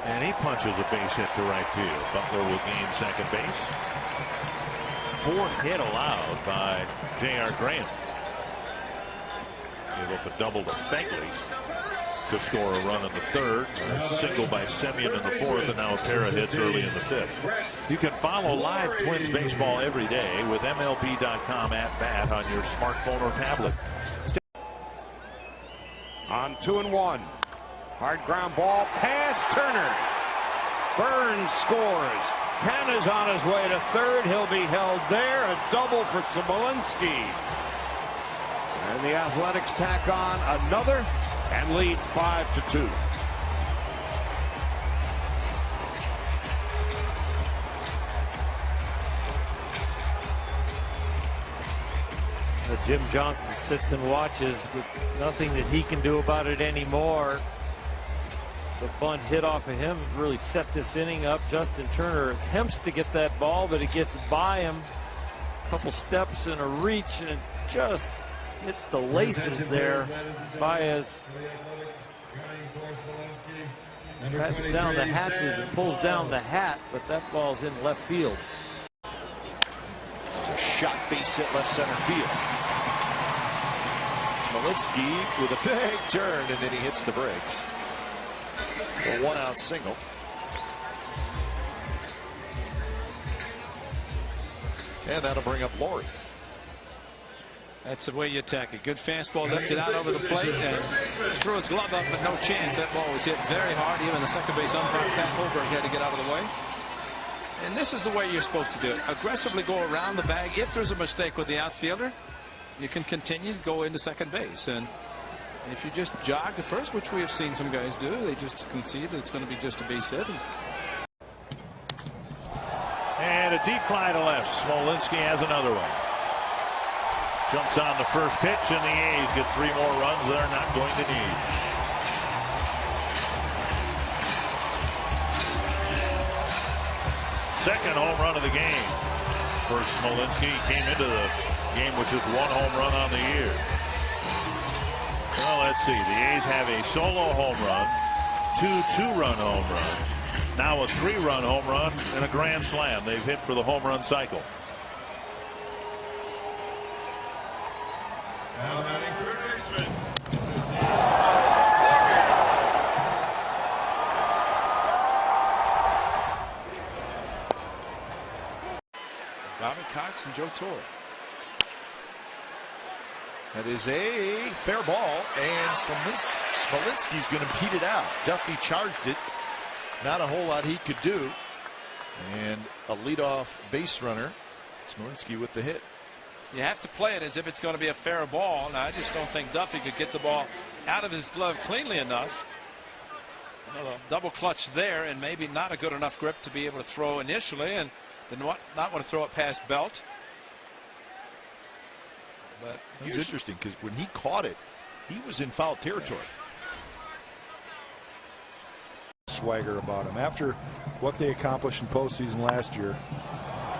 And he punches a base hit to right field. Butler will gain second base. Fourth hit allowed by J.R. Graham. Gave up a double to Fegley to score a run in the third. A single by Semien in the fourth, and now a pair of hits early in the fifth. You can follow live Twins baseball every day with MLB.com at bat on your smartphone or tablet. On 2-1. Hard ground ball past Turner. Burns scores. Canna's on his way to third. He'll be held there. A double for Smolinski. And the Athletics tack on another and lead 5-2. Jim Johnson sits and watches with nothing that he can do about it anymore. The bunt hit off of him really set this inning up. Justin Turner attempts to get that ball, but it gets by him. A couple steps and a reach, and it just hits the laces there. Baez pats down the hatches and pulls down the hat, but that ball's in left field. There's a shot base hit left center field. Smolinski with a big turn, and then he hits the brakes. A one-out single. And that'll bring up Laurie. That's the way you attack it. Good fastball lifted out over the plate and threw his glove up, but no chance. That ball was hit very hard. Even the second base umpire, Pat Holberg, had to get out of the way. And this is the way you're supposed to do it. Aggressively go around the bag. If there's a mistake with the outfielder, you can continue to go into second base. And if you just jog to first, which we have seen some guys do, they just concede that it's going to be just a base hit. And a deep fly to left. Smolinski has another one. Jumps on the first pitch, and the A's get 3 more runs they're not going to need. Second home run of the game for Smolinski. He came into the game with just 1 home run on the year. Well, let's see. The A's have a solo home run, 2 2-run home runs, now a 3-run home run, and a grand slam. They've hit for the home run cycle. Now batting third baseman. Robert Cox and Joe Torre. That is a fair ball, and Smolinski's going to beat it out. Duffy charged it. Not a whole lot he could do. And a leadoff base runner, Smolinski with the hit. You have to play it as if it's going to be a fair ball. Now, I just don't think Duffy could get the ball out of his glove cleanly enough. Double clutch there, and maybe not a good enough grip to be able to throw initially, and did not want to throw it past Belt. But it's interesting because when he caught it, he was in foul territory. Swagger about him after what they accomplished in postseason last year.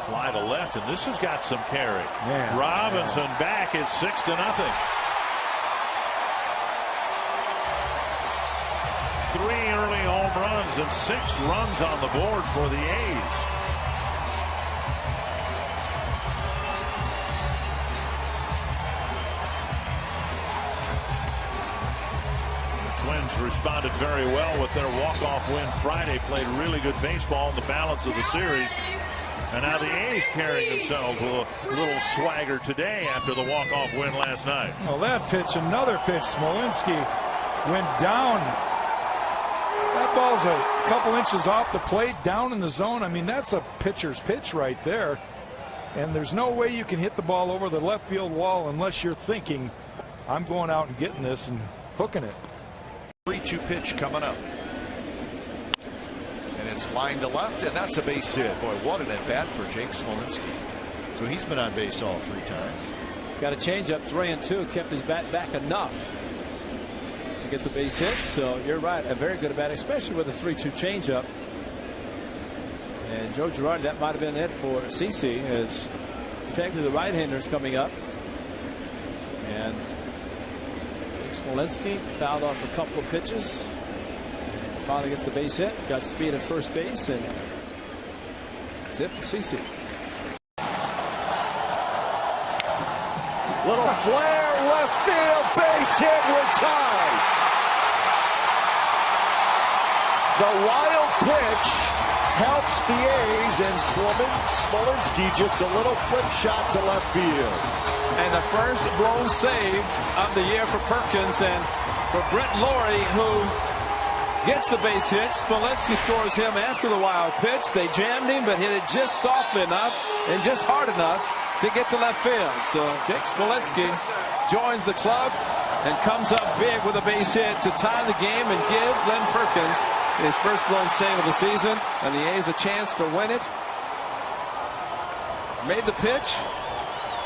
Fly to left, and this has got some carry. Man, Robinson back at 6-0. 3 early home runs and 6 runs on the board for the A's. Twins responded very well with their walk-off win Friday. Played really good baseball in the balance of the series. And now the A's carrying themselves with a little swagger today after the walk-off win last night. Well, that pitch, another pitch, Smolinski went down. That ball's a couple inches off the plate, down in the zone. I mean, that's a pitcher's pitch right there. And there's no way you can hit the ball over the left field wall unless you're thinking, I'm going out and getting this and hooking it. 3-2 pitch coming up. And it's lined to left, and that's a base hit. Boy, what an at-bat for Jake Smolinski. So he's been on base all 3 times. Got a changeup, 3-2, kept his bat back enough to get the base hit. So you're right, a very good at bat, especially with a 3-2 changeup. And Joe Girardi, that might have been it for CC, as effectively the right-hander is coming up. And Smolinski fouled off a couple of pitches. finally gets the base hit. Got speed at first base, and that's it for CC. Little flare, left field, base hit, we're tied. The wild pitch helps the A's, and Smolinski just a little flip shot to left field. And the first blown save of the year for Perkins, and for Brett Lawrie, who gets the base hit. Smolinski scores him after the wild pitch. They jammed him, but hit it just softly enough and just hard enough to get to left field. So Jake Smolinski joins the club and comes up big with a base hit to tie the game and give Glenn Perkins his first blown save of the season, and the A's a chance to win it. Made the pitch,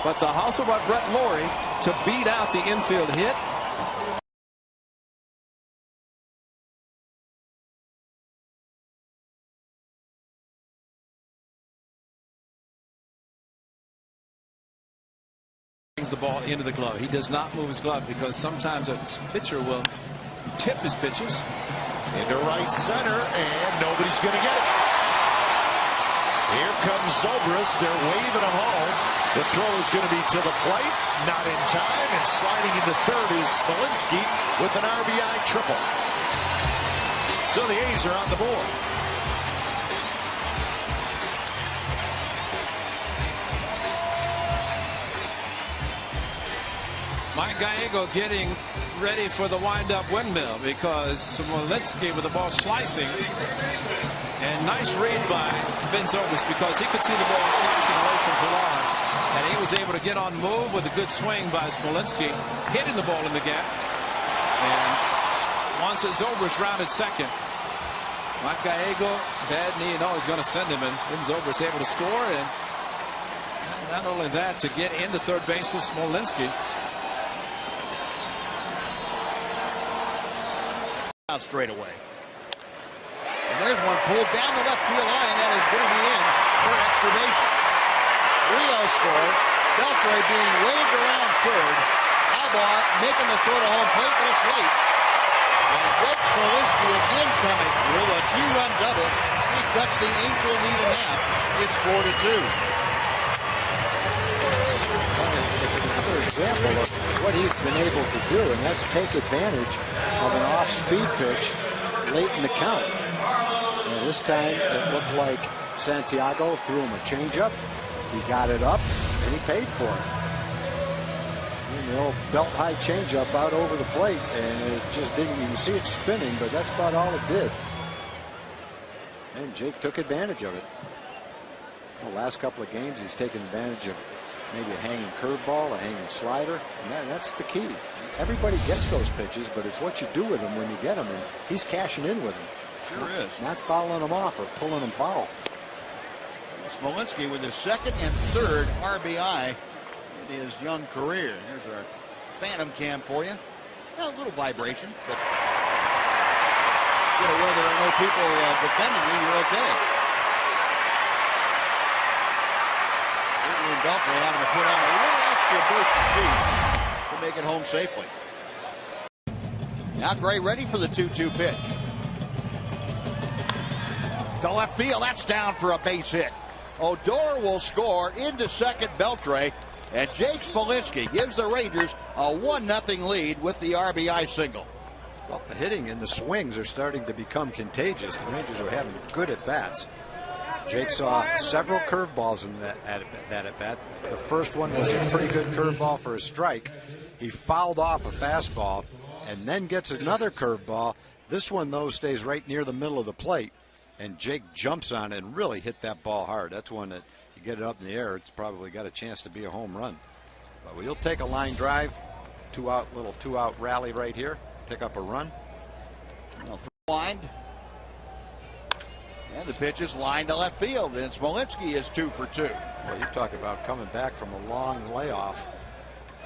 but the hustle by Brett Lawrie to beat out the infield hit. Brings the ball into the glove. He does not move his glove because sometimes a pitcher will tip his pitches. Into right center, and nobody's going to get it. Here comes Zobrist. They're waving him home. The throw is going to be to the plate. Not in time, and sliding into third is Smolinski with an RBI triple. So the A's are on the board. Mike Gallego getting ready for the wind-up windmill because Smolinski with the ball slicing. And nice read by Ben Zobrist because he could see the ball slicing away from Pilar. And he was able to get on move with a good swing by Smolinski, hitting the ball in the gap. And once Zobrist rounded second, Mike Gallego, bad knee, and he's going to send him. And Ben Zobrist able to score. And not only that, to get into third base with Smolinski. Out straight away. And there's one pulled down the left field line that is going to be in for an extra base. Rio scores. Beltre being waved around third. Albar making the throw to home plate, but it's late. And Jake Smolinski again coming through a two-run double. He cuts the Angel lead in half. It's 4-2. It's another example of what he's been able to do, and that's take advantage of an off-speed pitch late in the count. And this time it looked like Santiago threw him a changeup. He got it up, and he paid for it. And the old belt-high changeup out over the plate, and it just didn't. You can see it spinning, but that's about all it did. And Jake took advantage of it. The last couple of games, he's taken advantage of maybe a hanging curveball, a hanging slider, and that's the key. Everybody gets those pitches, but it's what you do with them when you get them, and he's cashing in with them. Sure is. Not fouling them off or pulling them foul. Smolinski with his second and third RBI in his young career. Here's our phantom cam for you. A little vibration, but where there are no people defending you, you're okay. And Beltre having to put on a little extra burst of speed to make it home safely. Now Gray ready for the 2-2 pitch. To left field, that's down for a base hit. Odor will score into second, Beltre, and Jake Smolinski gives the Rangers a 1-0 lead with the RBI single. Well, the hitting and the swings are starting to become contagious. The Rangers are having good at-bats. Jake saw several curveballs in that at-bat. The first one was a pretty good curveball for a strike. He fouled off a fastball and then gets another curveball. This one, though, stays right near the middle of the plate, and Jake jumps on it and really hit that ball hard. That's one that you get it up in the air, it's probably got a chance to be a home run. But we'll take a line drive, little two-out rally right here, pick up a run. Wind. And the pitch is lined to left field, and Smolinski is 2 for 2. Well, you talk about coming back from a long layoff,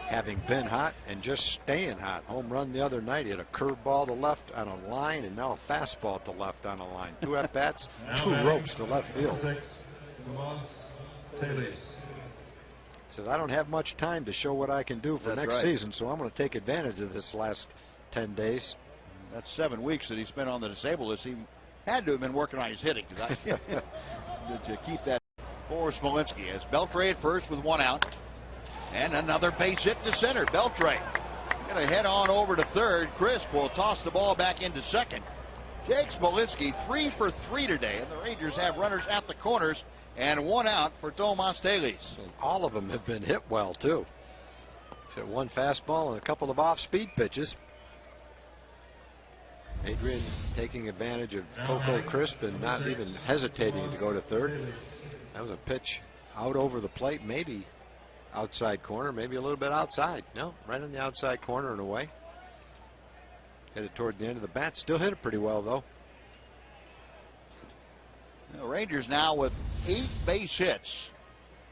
having been hot and just staying hot. Home run the other night. He had a curveball to left on a line, and now a fastball to left on a line. 2 at-bats, 2 ropes to left field. Says, I don't have much time to show what I can do for next season, so I'm going to take advantage of this last 10 days. That's 7 weeks that he spent on the disabled list. He had to have been working on his hitting to keep that for Smolinski. As Beltre at first with 1 out. And another base hit to center. Beltre going to head on over to third. Crisp will toss the ball back into second. Jake Smolinski 3 for 3 today. And the Rangers have runners at the corners and 1 out for Tomas Telis. All of them have been hit well, too. So 1 fastball and a couple of off-speed pitches. Adrian taking advantage of Coco Crisp and not even hesitating to go to third. That was a pitch out over the plate, maybe outside corner, maybe a little bit outside. No, right on the outside corner and away. Headed toward the end of the bat. Still hit it pretty well, though. The Rangers now with 8 base hits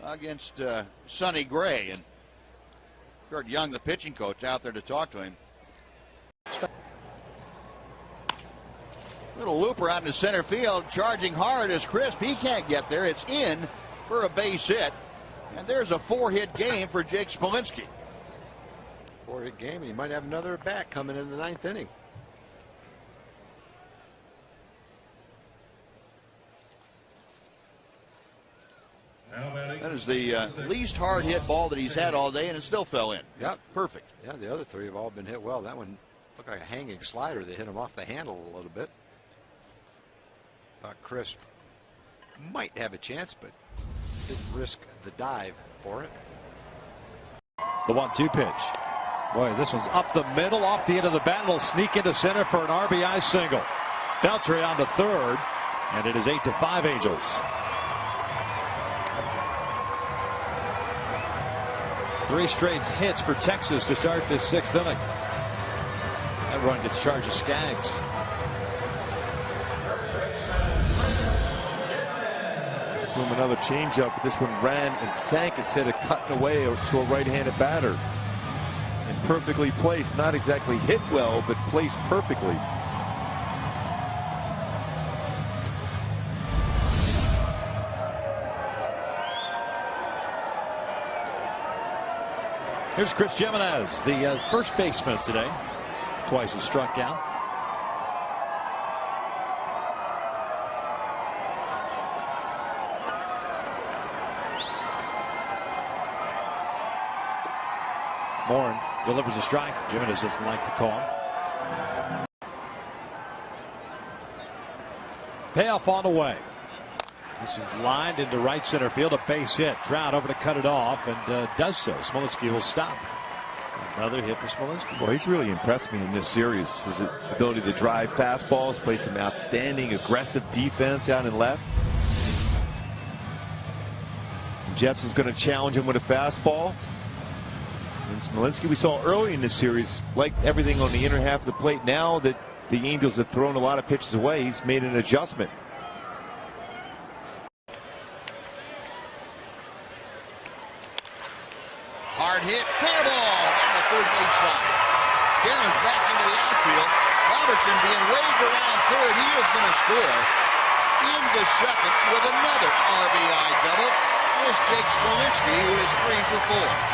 against Sonny Gray. And Kurt Young, the pitching coach, out there to talk to him. Little looper out into center field, charging hard as Crisp. He can't get there. It's in for a base hit. And there's a 4-hit game for Jake Smolinski. 4-hit game, and he might have another at bat coming in the 9th inning. That is the least hard hit ball that he's had all day, and it still fell in. Yep. Perfect. Yeah, the other 3 have all been hit well. That one looked like a hanging slider. They hit him off the handle a little bit. Thought Crisp might have a chance, but didn't risk the dive for it. The 1-2 pitch. Boy, this one's up the middle, off the end of the bat. It'll sneak into center for an RBI single. Beltre on to third, and it is 8-5 Angels. 3 straight hits for Texas to start this 6th inning. That run gets charged to Skaggs. From another changeup, but this one ran and sank instead of cutting away to a right-handed batter. And perfectly placed, not exactly hit well, but placed perfectly. Here's Chris Jimenez, the first baseman today. Twice he struck out. Morin delivers a strike. Jimenez doesn't like the call. Payoff on the way. This is lined into right center field. A base hit. Trout over to cut it off and does so. Smolinski will stop. Another hit for Smolinski. Well, he's really impressed me in this series. His ability to drive fastballs, play some outstanding aggressive defense out and left. And Jepson's going to challenge him with a fastball. And Smolinski, we saw early in this series, like everything on the inner half of the plate. Now that the Angels have thrown a lot of pitches away, he's made an adjustment. Hard hit, fair ball from the third base side. Guerin's back into the outfield. Robertson being waved around third. He is going to score. Into second with another RBI double is Jake Smolinski, who is 3 for 4.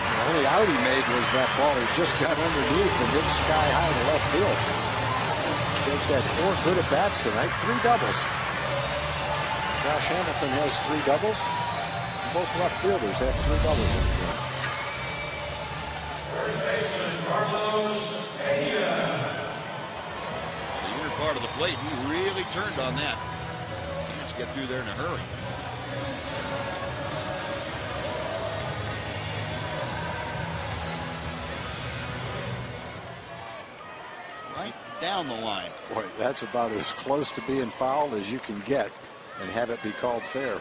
The only out he made was that ball. He just got underneath and hit sky high to left field. Jake's had 4 good at-bats tonight, 3 doubles. Josh Hamilton has 3 doubles. Both left fielders have 3 doubles in the game. The inner part of the plate, he really turned on that. Let's get through there in a hurry. Right down the line. Boy, that's about as close to being fouled as you can get and have it be called fair.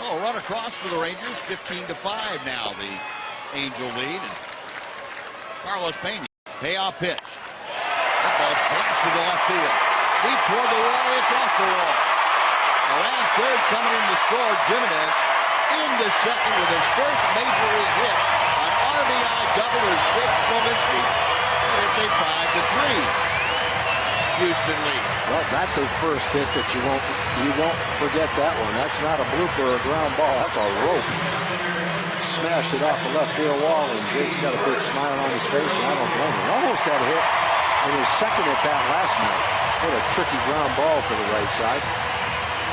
Oh, run across for the Rangers. 15-5 now, the Angel lead. And Carlos Pena, payoff pitch. That ball's bounced to the left field. Deep toward the wall, it's off the wall. Around third, coming in to score, Jimenez into second with his first major league hit. An RBI double is Jake Smolinski. And it's a 5-3. Houston leads. Well, that's a first hit that you won't forget that one. That's not a blooper or a ground ball. That's a rope. Smashed it off the left field wall, and Jake's got a big smile on his face, and I don't blame him. He almost had a hit in his second at bat last night. Hit a tricky ground ball to the right side.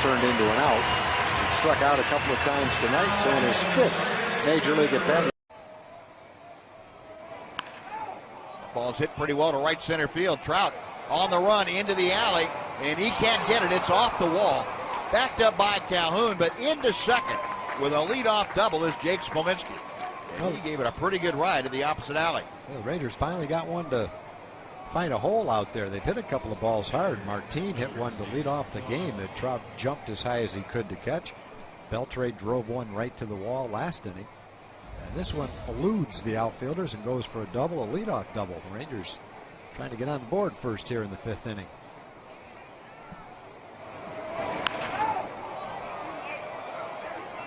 Turned into an out. He struck out a couple of times tonight, so in his 5th Major League at bat. Ball's hit pretty well to right center field. Trout on the run into the alley, and he can't get it. It's off the wall. Backed up by Calhoun, but into second with a leadoff double is Jake Smolinski. And he gave it a pretty good ride to the opposite alley. The Rangers finally got one to find a hole out there. They've hit a couple of balls hard. Martin hit one to lead off the game that Trout jumped as high as he could to catch. Beltre drove one right to the wall last inning. And this one eludes the outfielders and goes for a double, a leadoff double. The Rangers trying to get on the board first here in the 5th inning.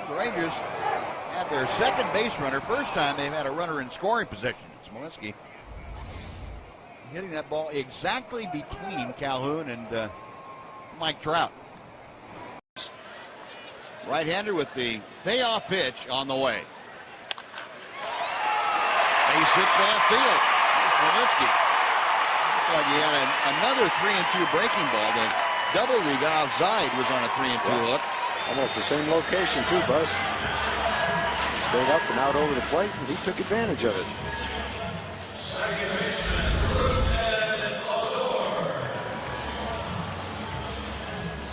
The Rangers had their second base runner. First time they've had a runner in scoring position. Smolinski hitting that ball exactly between Calhoun and Mike Trout. Right-hander with the payoff pitch on the way. Base hit to left field. Smolinski. Looks like he had another 3-2 breaking ball. The double he got outside was on a 3-2 hook. Almost the same location too, Buzz. Stayed up and out over the plate, and he took advantage of it.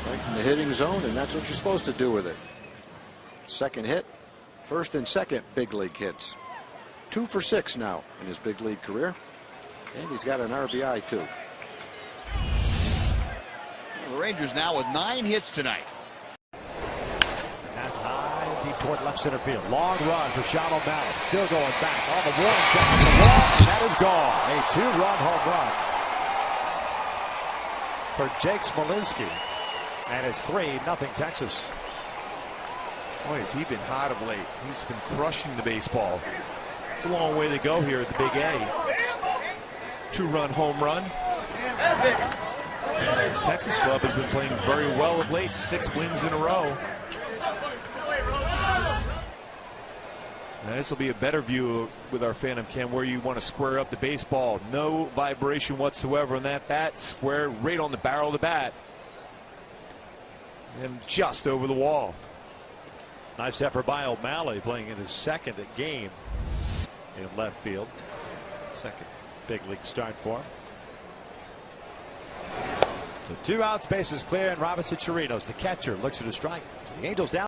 Right in the hitting zone, and that's what you're supposed to do with it. Second hit, first and second big league hits. 2 for 6 now in his big league career, and he's got an RBI too. The Rangers now with 9 hits tonight. That's high, deep toward left center field. Long run for Sean O'Malley. Still going back. On the warning track on the wall, and that is gone. A 2-run home run for Jake Smolinski. And it's 3-0 Texas. Boy, has he been hot of late. He's been crushing the baseball. It's a long way to go here at the Big A. 2-run home run. His Texas club has been playing very well of late. 6 wins in a row. Now this will be a better view with our Phantom Cam where you want to square up the baseball. No vibration whatsoever on that bat. Square right on the barrel of the bat. And just over the wall. Nice effort by O'Malley, playing in his second game in left field. Second big league start for him. So 2 outs, bases clear, and Robinson Chirinos, the catcher, looks at a strike. So the Angels down.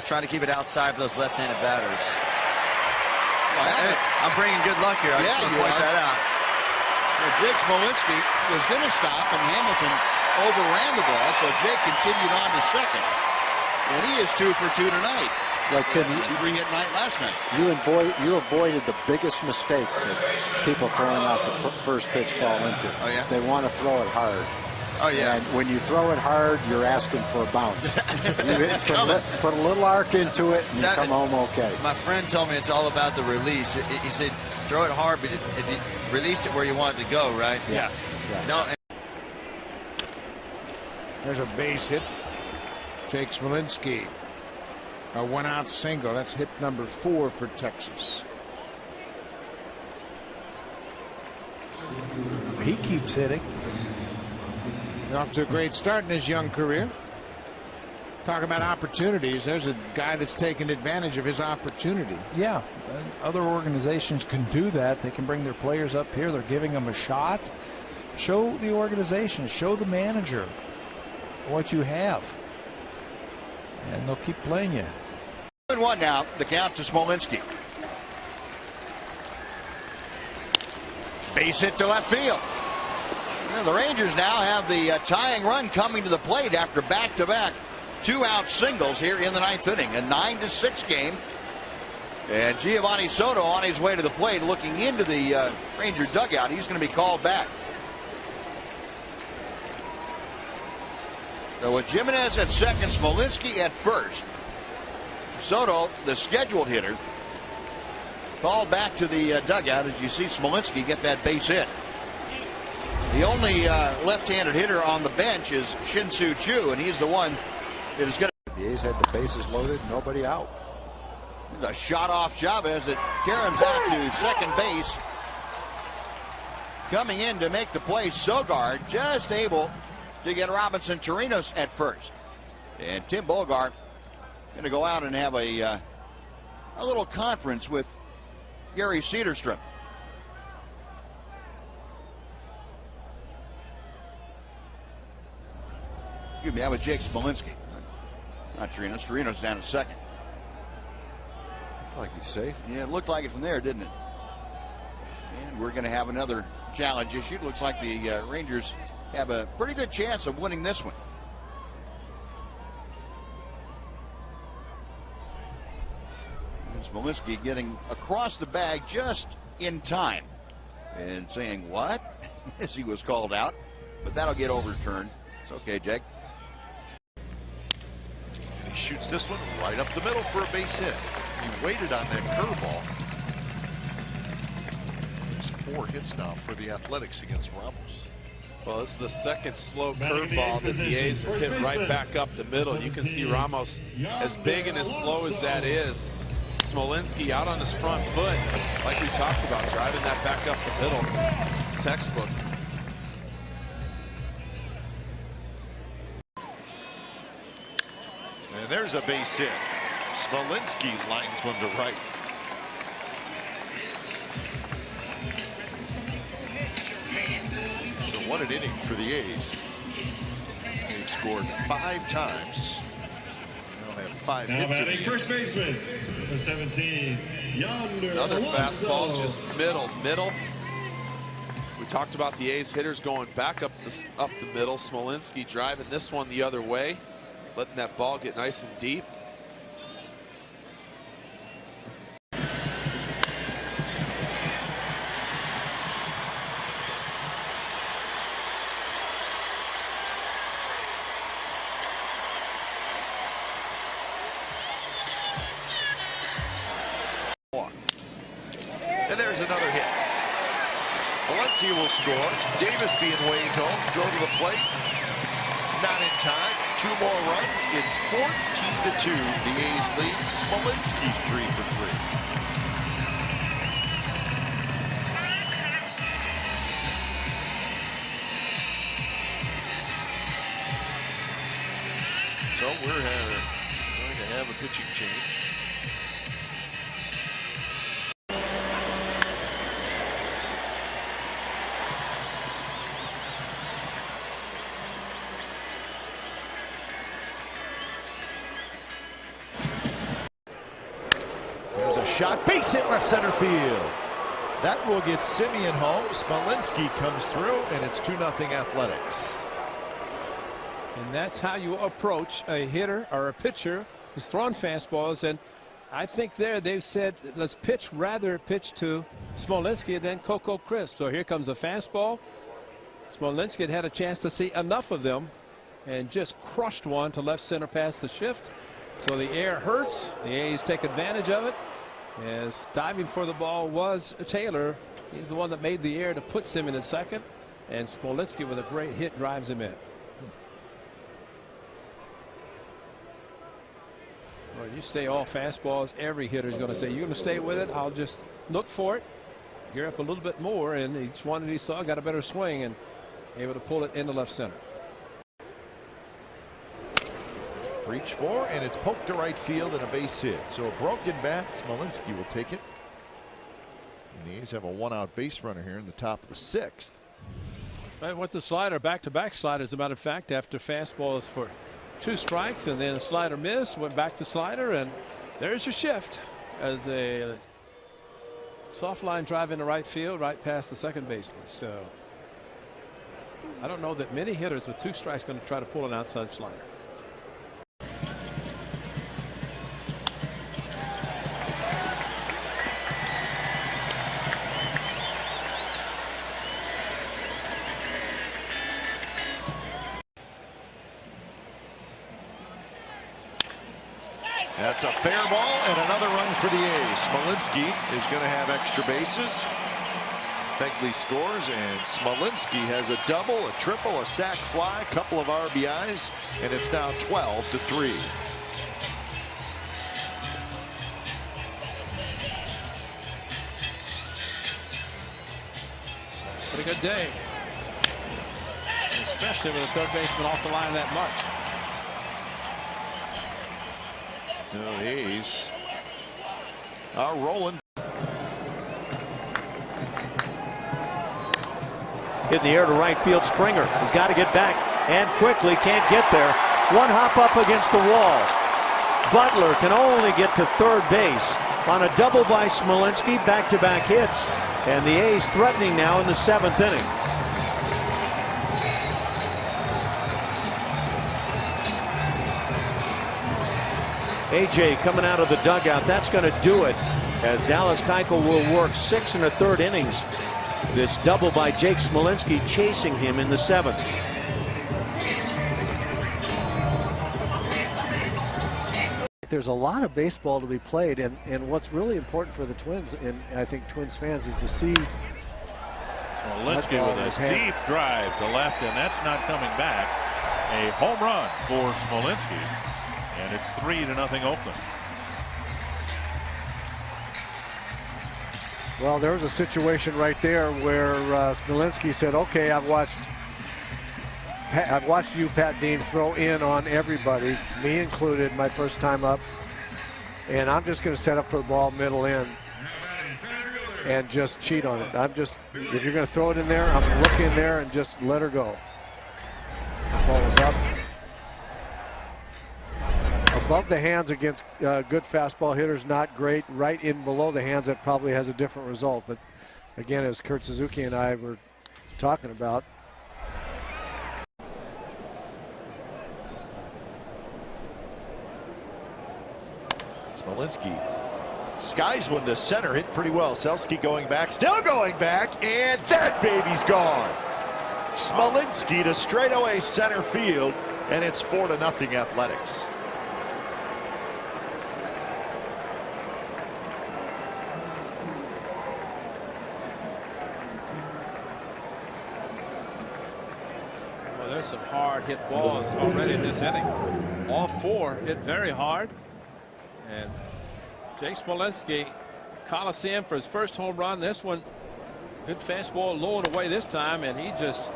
Trying to keep it outside for those left-handed batters. I'm bringing good luck here. I just want to point that out. Well, Jake Smolinski was going to stop, and Hamilton overran the ball, so Jake continued on to second. And he is 2 for 2 tonight. Like Tim, 3-hit night last night. You avoided the biggest mistake that people throwing out the first pitch fall into. Oh, yeah? They want to throw it hard. Oh, yeah. And when you throw it hard, you're asking for a bounce. Put a little arc into it, and you come home okay. My friend told me it's all about the release. He said, throw it hard, but if you release it where you want it to go, right? Yeah. No. There's a base hit. Jake Smolinski. A 1-out single. That's hit number 4 for Texas. He keeps hitting. Off to a great start in his young career. Talking about opportunities, there's a guy that's taken advantage of his opportunity. Yeah, other organizations can do that. They can bring their players up here. They're giving them a shot. Show the organization, show the manager what you have, and they'll keep playing you. 1 now, the count to Smolinski. Base hit to left field. Well, the Rangers now have the tying run coming to the plate after back-to-back 2-out singles here in the 9th inning. A 9-6 game. And Giovanni Soto on his way to the plate looking into the Ranger dugout. He's going to be called back. So with Jimenez at second, Smolinski at first. Soto, the scheduled hitter, called back to the dugout as you see Smolinski get that base hit. The only left-handed hitter on the bench is Shin-Soo Choo, and he's the one that is going to. The A's had the bases loaded, nobody out. A shot off Chavez that caroms out to second base. Coming in to make the play, Sogard just able to get Robinson Chirinos at first. And Tim Bogart going to go out and have a little conference with Gary Cederstrom. Excuse me, that was Jake Smolinski. Not Chirinos. Chirinos down at second. Like he's safe. Yeah, it looked like it from there, didn't it? And we're going to have another challenge issue. It looks like the Rangers have a pretty good chance of winning this one. And Smolinski getting across the bag just in time and saying what as he was called out, but that'll get overturned. It's okay, Jake. And he shoots this one right up the middle for a base hit. He waited on that curveball. There's 4 hits now for the Athletics against Ramos. Well, this is the second slow curveball that the A's have hit right back up the middle. You can see Ramos, as big and as slow as that is, Smolinski out on his front foot, like we talked about, driving that back up the middle. It's textbook. And there's a base hit. Smolinski lines one to right. So what an inning for the A's. They've scored 5 times. They'll have 5 hits in the first baseman, number 17, Yonder. Another fastball, just middle. We talked about the A's hitters going back up the middle. Smolinski driving this one the other way, letting that ball get nice and deep. And there's another hit. Valencia will score. Davis being waved home. Throw to the plate. Not in time. 2 more runs. It's 14-2. The A's lead. Smolinski's 3 for 3. So we're going to have a pitching change. There's a shot, base hit left center field. That will get Semien home. Smolinski comes through, and it's 2-0 Athletics. And that's how you approach a hitter or a pitcher who's throwing fastballs. And I think they've said, let's rather pitch to Smolinski than Coco Crisp. So here comes a fastball. Smolinski had a chance to see enough of them and just crushed one to left center past the shift. So the air hurts. The A's take advantage of it. As diving for the ball was Taylor. He's the one that made the air to put Semien in second. And Smolinski with a great hit drives him in. Well, you stay all fastballs. Every hitter is going to say, you're going to stay with it. I'll just look for it. Gear up a little bit more. And each one that he saw got a better swing and able to pull it into left center. Reach for, and it's poked to right field and a base hit. So a broken bat. Smolinski will take it. And the A's have a 1-out base runner here in the top of the 6th. Right, with the slider, back-to-back slider, as a matter of fact, after fastballs for 2 strikes and then a slider miss, went back to slider, and there's your shift as a soft line drive into right field, right past the second baseman. So I don't know that many hitters with 2 strikes going to try to pull an outside slider. That's a fair ball and another run for the A's. Smolinski is going to have extra bases. Begley scores, and Smolinski has a double, a triple, a sac fly, a couple of RBIs, and it's now 12-3. Pretty good day, especially with a third baseman off the line that much. The A's are rolling. In the air to right field. Springer has got to get back and quickly can't get there. One hop up against the wall. Butler can only get to third base on a double by Smolinski. Back-to-back hits, and the A's threatening now in the 7th inning. AJ coming out of the dugout. That's going to do it, as Dallas Keuchel will work 6 1/3 innings. This double by Jake Smolinski chasing him in the 7th. There's a lot of baseball to be played, and what's really important for the Twins, and I think Twins fans, is to see Smolinski with a deep drive to left, and that's not coming back. A home run for Smolinski, and it's 3-0 Oakland. Well, there was a situation right there where Smolinski said, okay, I've watched you, Pat Dean, throw in on everybody, me included, my first time up, and I'm just going to set up for the ball middle in and just cheat on it. If you're going to throw it in there, I'm going to look in there and just let her go. Ball was up. Above the hands against good fastball hitters, not great. Right in below the hands, that probably has a different result. But again, as Kurt Suzuki and I were talking about, Smolinski skies one to center, hit pretty well. Selsky going back, still going back, and that baby's gone. Smolinski to straightaway center field, and it's 4-0 Athletics. There's some hard hit balls already in this inning. All 4 hit very hard. And Jake Smolinski, Coliseum for his first home run. This one, good fastball low and away this time. And he just,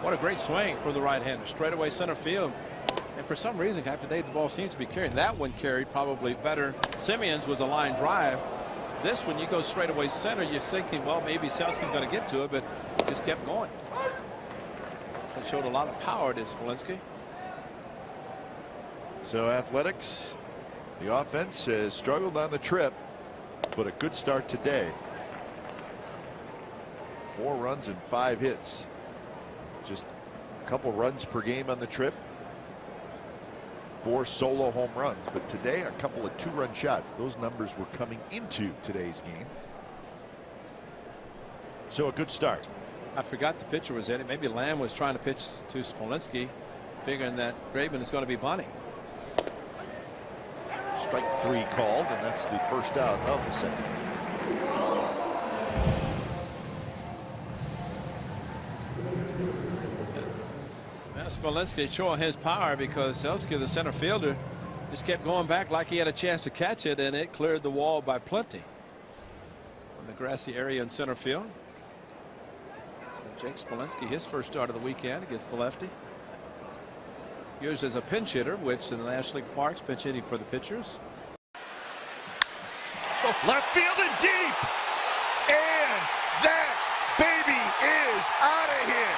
what a great swing for the right-hander. Straightaway center field. And for some reason, today the ball seems to be carrying. That one carried probably better. Simeon's was a line drive. This one, you go straightaway center, you're thinking, well, maybe Selsky's going to get to it, but he just kept going. It showed a lot of power to Smolinski. So Athletics, the offense has struggled on the trip, but a good start today. 4 runs and 5 hits. Just a couple runs per game on the trip. 4 solo home runs, but today a couple of 2-run shots. Those numbers were coming into today's game. So a good start. I forgot the pitcher was Eddie. Maybe Lamb was trying to pitch to Smolinski, figuring that Graveman is going to be bunting. Strike 3 called, and that's the first out of the second. Now Smolinski showing his power, because Selsky, the center fielder, just kept going back like he had a chance to catch it, and it cleared the wall by plenty from the grassy area in center field. Jake Smolinski, his first start of the weekend against the lefty. Used as a pinch hitter, which in the National League parks, pinch hitting for the pitchers. Left field and deep. And that baby is out of here.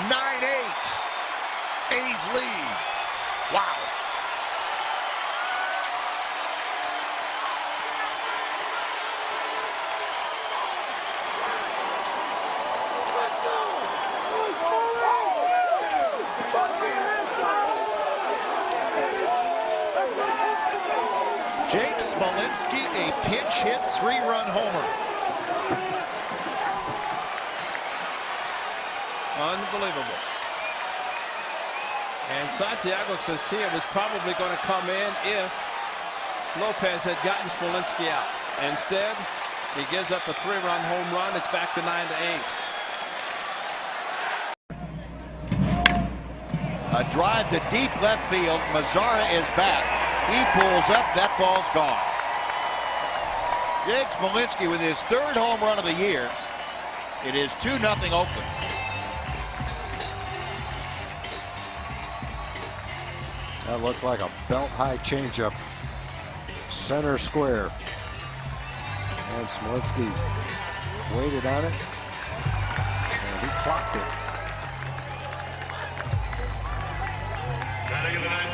9-8. A's lead. Wow. Jake Smolinski, a pinch hit 3-run homer. Unbelievable. And Santiago Garcia was probably going to come in if Lopez had gotten Smolinski out. Instead, he gives up a 3-run home run. It's back to 9-8. A drive to deep left field. Mazzara is back. He pulls up. That ball's gone. Jake Smolinski with his 3rd home run of the year. It is 2-0 Oakland. That looked like a belt-high changeup. Center square. And Smolinski waited on it. And he clocked it.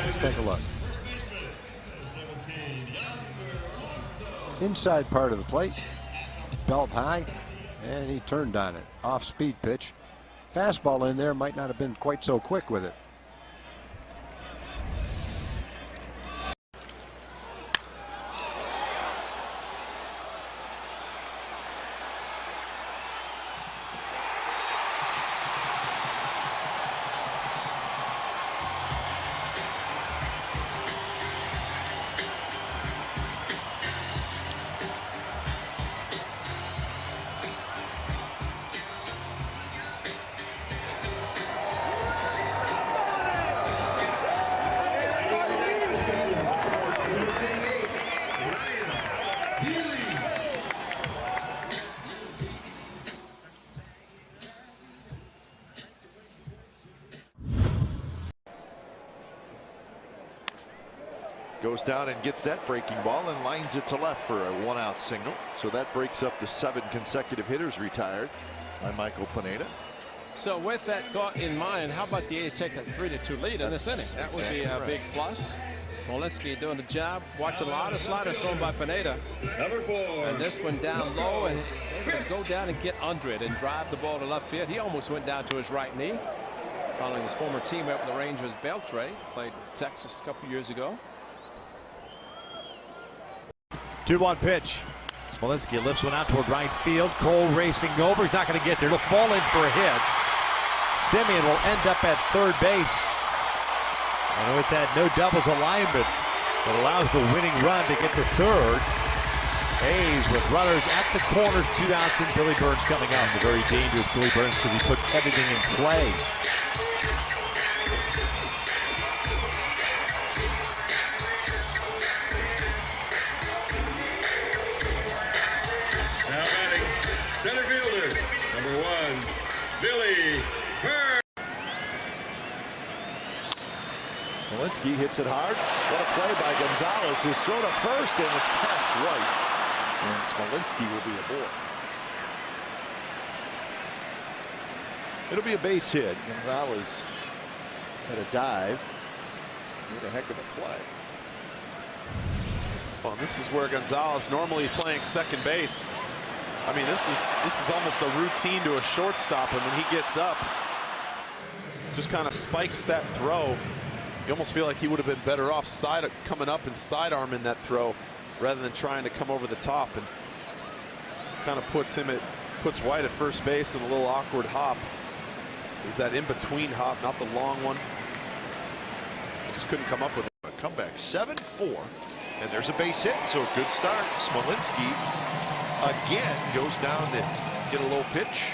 Let's take a look. Inside part of the plate. Belt high. And he turned on it. Off-speed pitch. Fastball in there, might not have been quite so quick with it. Goes down and gets that breaking ball and lines it to left for a 1-out single. So that breaks up the 7 consecutive hitters retired by Michael Pineda. So with that thought in mind, how about the A's take a 3-2 lead in this inning? That would be a big plus. Smolinski doing the job. Watch a lot of sliders thrown by Pineda. And this one down low, and able to go down and get under it and drive the ball to left field. He almost went down to his right knee. Following his former teammate with the Rangers, Beltre, played with Texas a couple years ago. 2-1 pitch. Smolinski lifts one out toward right field. Cole racing over. He's not going to get there. He'll fall in for a hit. Semien will end up at third base. And with that no doubles alignment, it allows the winning run to get to third. A's with runners at the corners, 2 outs, and Billy Burns coming out. The very dangerous Billy Burns because he puts everything in play. Center fielder, number 1, Billy Burns. Smolinski hits it hard. What a play by Gonzalez. His throw to first, and it's past White. And Smolinski will be aboard. It'll be a base hit. Gonzalez had a dive. Made a heck of a play. Well, this is where Gonzalez normally playing second base. I mean, this is almost a routine to a shortstop, and when he gets up, just kind of spikes that throw. You almost feel like he would have been better off coming up and sidearming that throw rather than trying to come over the top, and kind of puts White at first base in a little awkward hop. It was that in-between hop, not the long one. I just couldn't come up with it. A comeback 7-4, and there's a base hit, so a good start. Smolinski again goes down to get a low pitch.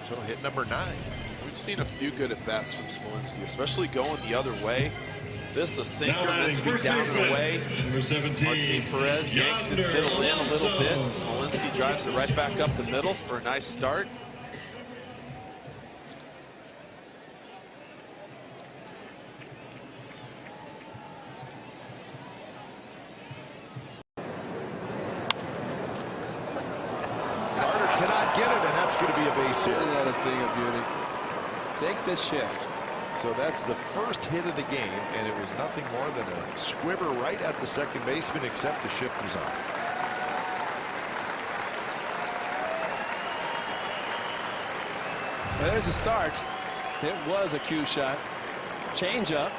So hit number 9. We've seen a few good at-bats from Smolinski, especially going the other way. This a sinker meant to be down and away. Martin Perez yanks it middle in a little bit, and Smolinski drives it right back up the middle for a nice start. Carter cannot get it, and that's going to be a base hit. Isn't that a thing of beauty? Take this shift. So that's the first hit of the game, and it was nothing more than a squibber right at the second baseman, except the shift was on. Well, there's a start. It was a cue shot. Change up.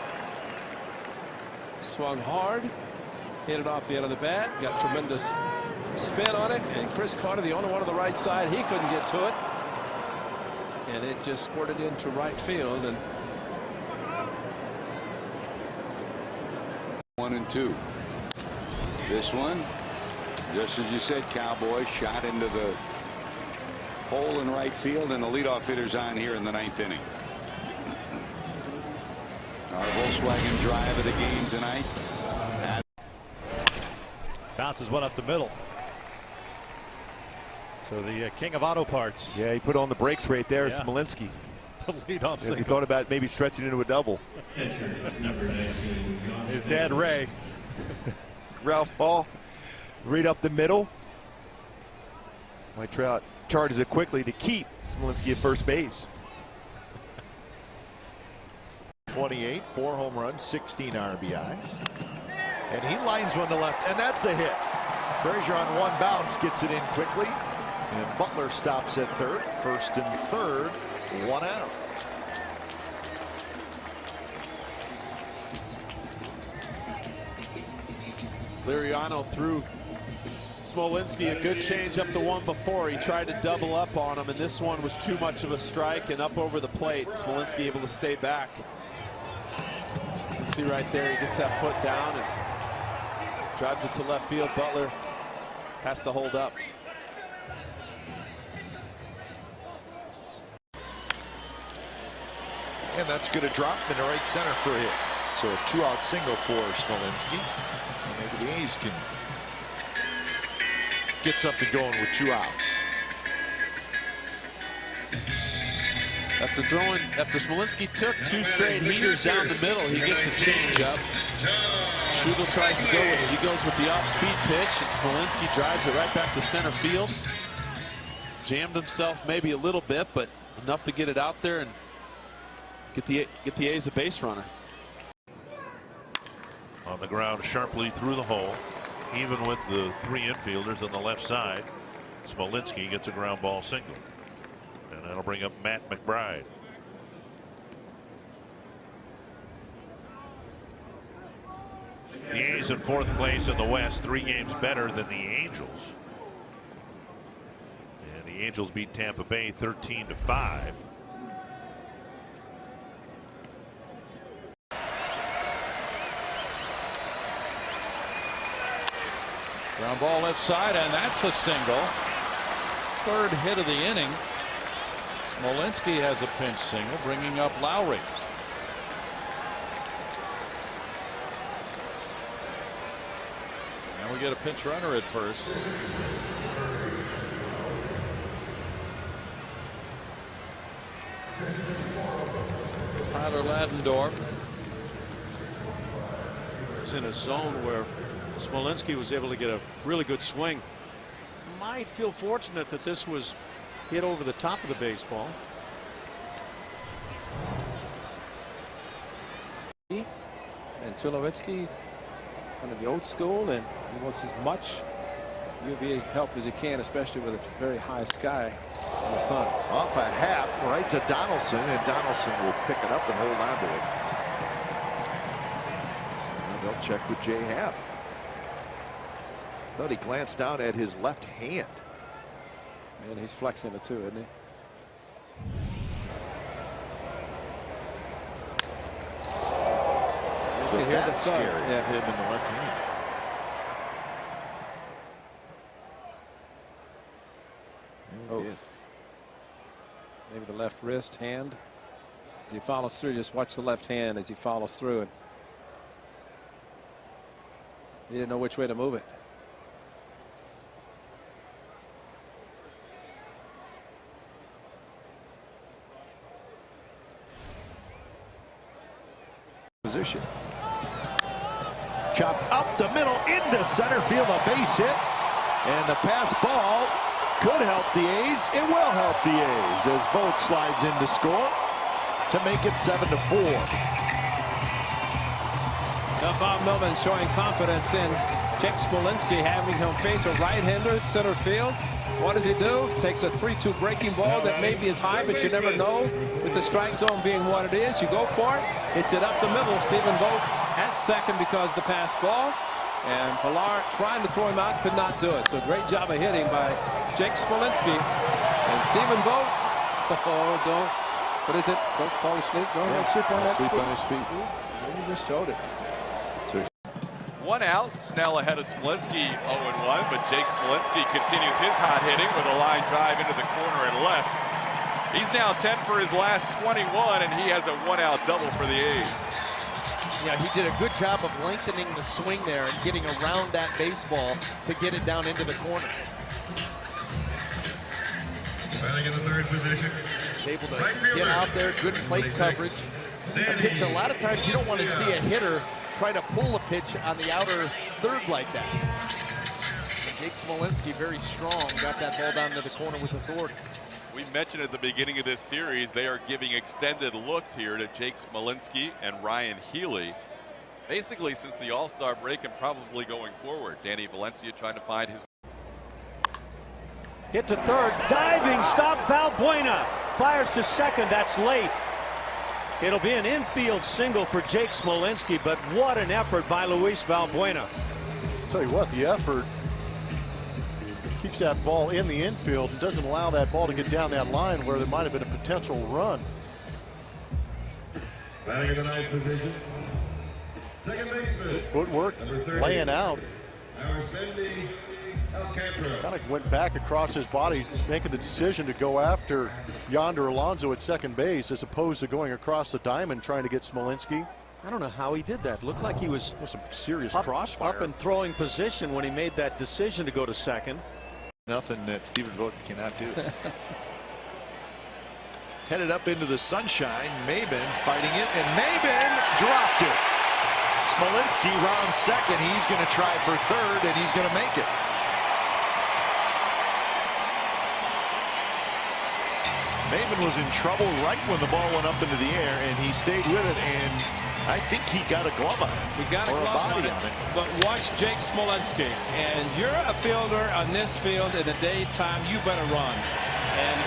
swung hard, hit it off the end of the bat, got tremendous spin on it, and Chris Carter, the only one on the right side, he couldn't get to it, and it just squirted into right field. And 1-2. This one, just as you said, Cowboy, shot into the hole in right field, and the leadoff hitter's on here in the 9th inning. Our Volkswagen drive of the game tonight. Bounces one up the middle. So the king of auto parts. Yeah, he put on the brakes right there, Yeah. Smolinski. The leadoff As single. he thought about maybe stretching into a double. His dad, Ray. Ground ball right up the middle. Mike Trout charges it quickly to keep Smolinski at first base. 28, 4 home runs, 16 RBIs. And he lines one to left, and that's a hit. Frazier on one bounce gets it in quickly. And Butler stops at third. First and third, 1 out. Liriano threw Smolinski a good change up the one before. He tried to double up on him, and this one was too much of a strike and up over the plate. Smolinski able to stay back. You see right there, he gets that foot down and drives it to left field. Butler has to hold up. And that's going to drop into right center for a hit. So a 2-out single for Smolinski. Maybe the A's can get something going with 2 outs. After Smolinski took 2 straight heaters down the middle, he gets a changeup. Schugel tries to go with it. He goes with the off-speed pitch, and Smolinski drives it right back to center field. Jammed himself maybe a little bit, but enough to get it out there and get the A's a base runner. On the ground sharply through the hole, even with the 3 infielders on the left side. Smolinski gets a ground ball single, and that'll bring up Matt McBride. The A's in 4th place in the West, 3 games better than the Angels. And the Angels beat Tampa Bay 13-5. Ground ball left side, and that's a single. 3rd hit of the inning. Smolinski has a pinch single, bringing up Lowry. And we get a pinch runner at first. Tyler Ladendorf is in a zone where Smolinski was able to get a really good swing. Might feel fortunate that this was hit over the top of the baseball. And Tulowitzki, kind of the old school, and he wants as much UV help as he can, especially with a very high sky and the sun. Off a hat right to Donaldson, and Donaldson will pick it up and hold on to it. And they'll check with Jay Happ. Thought he glanced down at his left hand. And he's flexing it too, isn't he? So hear that's the thud. scary. Yeah. Hit him in the left hand. Oh. Maybe the left wrist, hand. As he follows through, just watch the left hand as he follows through it. He didn't know which way to move it. Position. Chopped up the middle into center field, a base hit, and the pass ball could help the A's. It will help the A's as Vogt slides in to score to make it 7-4. Now Bob Millman showing confidence in Jack Smolinski, having him face a right-hander at center field. What does he do? Takes a 3-2 breaking ball that maybe is high, but you never know with the strike zone being what it is. You go for it. Hits it up the middle. Stephen Vogt at second because of the pass ball. And Pilar trying to throw him out, could not do it. So great job of hitting by Jake Smolinski. And Stephen Vogt, don't, what is it? Don't fall asleep. Don't sleep on that sleep on his feet. You just showed it. One out, Snell ahead of Smolinski 0-1, but Jake Smolinski continues his hot hitting with a line drive into the corner and left. He's now 10 for his last 21, and he has a 1-out double for the A's. Yeah, he did a good job of lengthening the swing there and getting around that baseball to get it down into the corner. Batting in the third position. Able to get out there, good plate coverage. A pitch, a lot of times you don't want to see a hitter try to pull a pitch on the outer third like that. But Jake Smolinski, very strong, got that ball down to the corner with authority. We mentioned at the beginning of this series, they are giving extended looks here to Jake Smolinski and Ryan Healy. Basically since the All-Star break and probably going forward. Danny Valencia trying to find his... Hit to third, diving stop, Valbuena fires to second, that's late. It'll be an infield single for Jake Smolinski, but what an effort by Luis Valbuena. I'll tell you what, the effort keeps that ball in the infield and doesn't allow that ball to get down that line where there might have been a potential run. Batting in the ninth position. Second baseman. Good footwork, laying out. Kind of went back across his body, making the decision to go after Yonder Alonso at second base as opposed to going across the diamond trying to get Smolinski. I don't know how he did that. Looked like he was some serious crossfire. Up and throwing position when he made that decision to go to second. Nothing that Stephen Vogt cannot do. Headed up into the sunshine, Maben fighting it, and Maben dropped it. Smolinski rounds second. He's going to try for third, and he's going to make it. Maben was in trouble right when the ball went up into the air, and he stayed with it, and I think he got a glove on it. He got a glove on it. But watch Jake Smolinski, and you're a fielder on this field in the daytime, you better run. And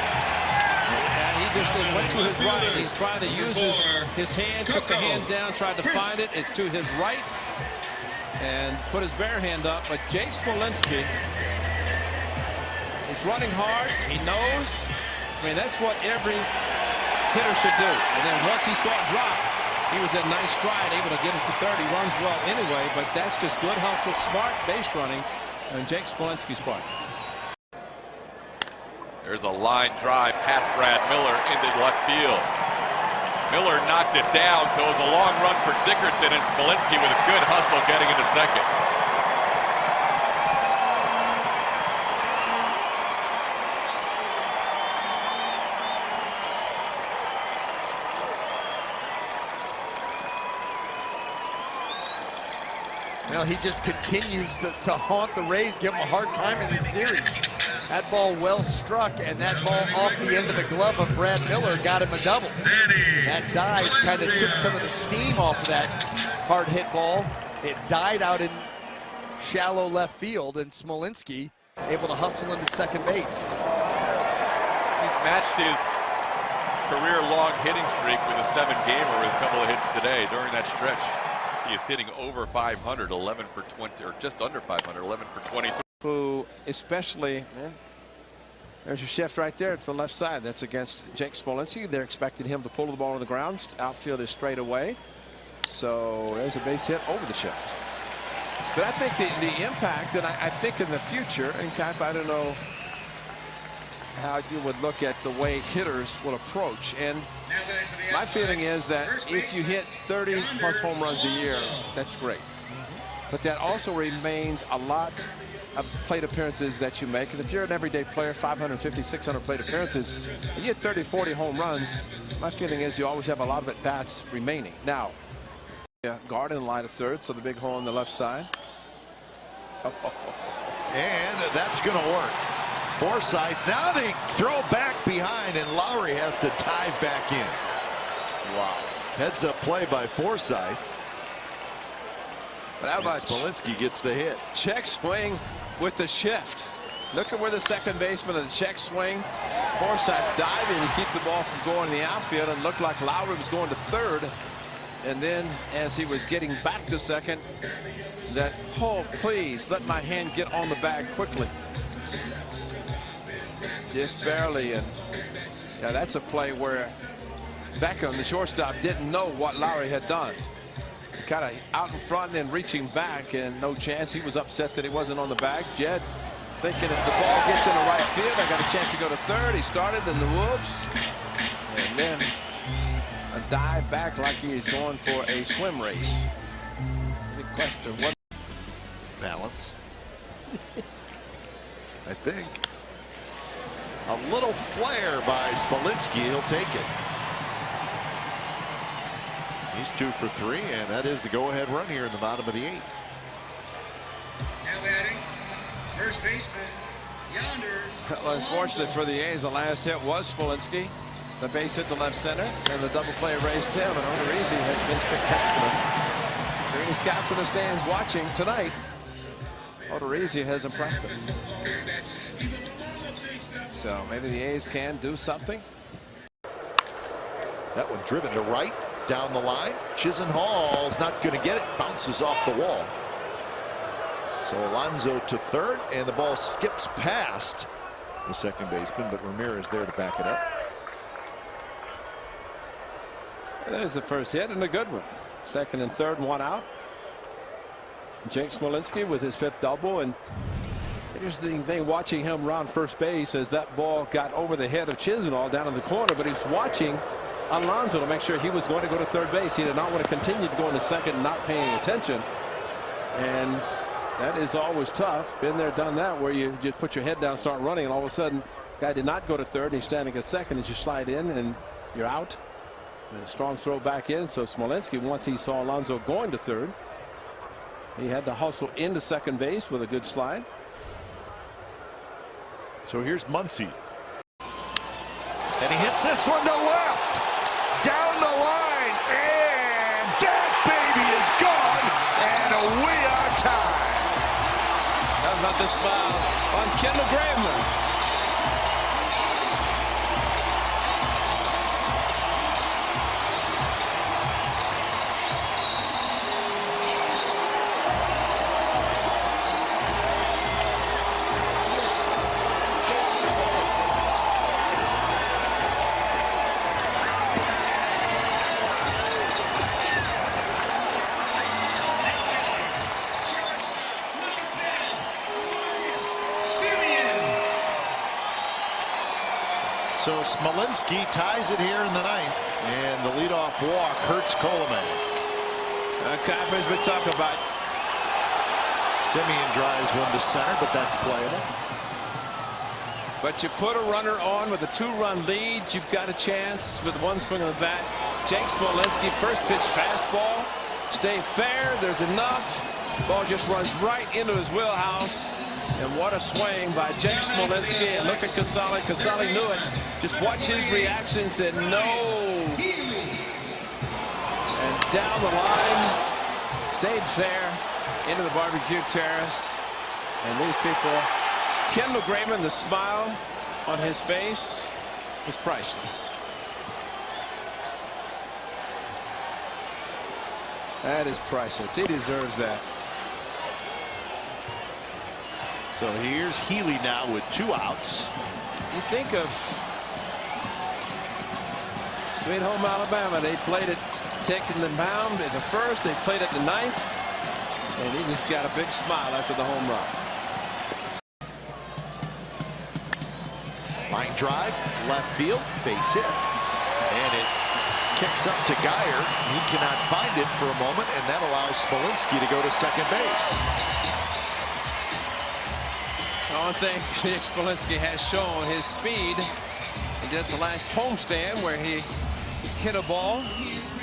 he just went to his right. He's trying to use his hand, took the hand down, tried to find it. It's to his right, and put his bare hand up. But Jake Smolinski, he's running hard. He knows. I mean, that's what every hitter should do. And then once he saw it drop, he was at nice stride, able to get it to third. He runs well anyway, but that's just good hustle, smart base running on Jake Smolinski's part. There's a line drive past Brad Miller into left field. Miller knocked it down, so it was a long run for Dickerson, and Smolinski with a good hustle getting into second. Well, he just continues to haunt the Rays, give them a hard time in this series. That ball well struck, and that ball off the end of the glove of Brad Miller got him a double. That dive kind of took some of the steam off of that hard hit ball. It died out in shallow left field, and Smolinski able to hustle into second base. He's matched his career-long hitting streak with a 7-gamer with a couple of hits today during that stretch. He is hitting over 500, 11 for 20, or just under 500, 11 for 23. Who especially, there's your shift right there to the left side. That's against Jake Smolinski. They're expecting him to pull the ball on the ground. Outfield is straight away. So there's a base hit over the shift. But I think the impact, and I think in the future, in fact, I don't know how you would look at the way hitters will approach. And my feeling is that if you hit 30+ home runs a year, that's great. But that also remains a lot of plate appearances that you make. And if you're an everyday player, 550, 600 plate appearances, and you hit 30, 40 home runs, my feeling is you always have a lot of at-bats remaining. Now, guard in line of third, so the big hole on the left side. And that's going to work. Forsythe, now they throw back behind, and Lowry has to dive back in. Wow. Heads up play by Forsythe. But how about Smolinski gets the hit? Check swing with the shift. Look at where the second baseman of the check swing. Forsythe diving to keep the ball from going in the outfield, and looked like Lowry was going to third. And then as he was getting back to second, that, oh, please let my hand get on the bag quickly. Just barely. And yeah, that's a play where Beckham, the shortstop, didn't know what Lowry had done. Kind of out in front and then reaching back, and no chance. He was upset that he wasn't on the bag. Jed thinking if the ball gets into right field, I got a chance to go to third. He started in the whoops. And then a dive back like he's going for a swim race. Big question. What balance? I think. A little flare by Smolinski. He'll take it. He's 2 for 3, and that is the go-ahead run here in the bottom of the 8th. Now batting, first baseman, Yonder. Well, unfortunately for the A's, the last hit was Smolinski. The base hit the left center, and the double play raised him. And Odorizzi has been spectacular. If there are any scouts in the stands watching tonight, Odorizzi has impressed them. So maybe the A's can do something. That one driven to right, down the line. Chisenhall's not going to get it. Bounces off the wall. So Alonso to third, and the ball skips past the second baseman, but Ramirez there to back it up. There's the first hit, and a good one. Second and third, 1 out. Jake Smolinski with his 5th double. And here's the thing, watching him round first base as that ball got over the head of Chisenhall down in the corner, but he was watching Alonso to make sure he was going to go to third base. He did not want to continue to go into second, not paying attention. And that is always tough. Been there, done that, where you just put your head down, start running, and all of a sudden, guy did not go to third, and he's standing at second as you slide in, and you're out. And a strong throw back in. So Smolinski, once he saw Alonso going to third, he had to hustle into second base with a good slide. So here's Muncy. And he hits this one to left. Down the line. And that baby is gone. And we are tied. How about the smile on Kendall Graveman? So Smolinski ties it here in the 9th, and the leadoff walk hurts Coleman. Conference we talk about. Semien drives one to center, but that's playable. But you put a runner on with a 2-run lead, you've got a chance with one swing of the bat. Jake Smolinski, first pitch fastball. Stay fair. There's enough. Ball just runs right into his wheelhouse. And what a swing by Jake Smolinski. And look at Casale. Casale knew it. Just watch his reaction. Said no. And down the line. Stayed fair. Into the barbecue terrace. And these people. Kendall Graveman, the smile on his face is priceless. That is priceless. He deserves that. So here's Healy now with 2 outs. You think of Sweet Home Alabama. They played it, taking the mound at the first. They played at the 9th. And he just got a big smile after the home run. Line drive, left field, base hit. And it kicks up to Geyer. He cannot find it for a moment, and that allows Smolinski to go to second base. One thing Smolinski has shown his speed. He did the last homestand where he hit a ball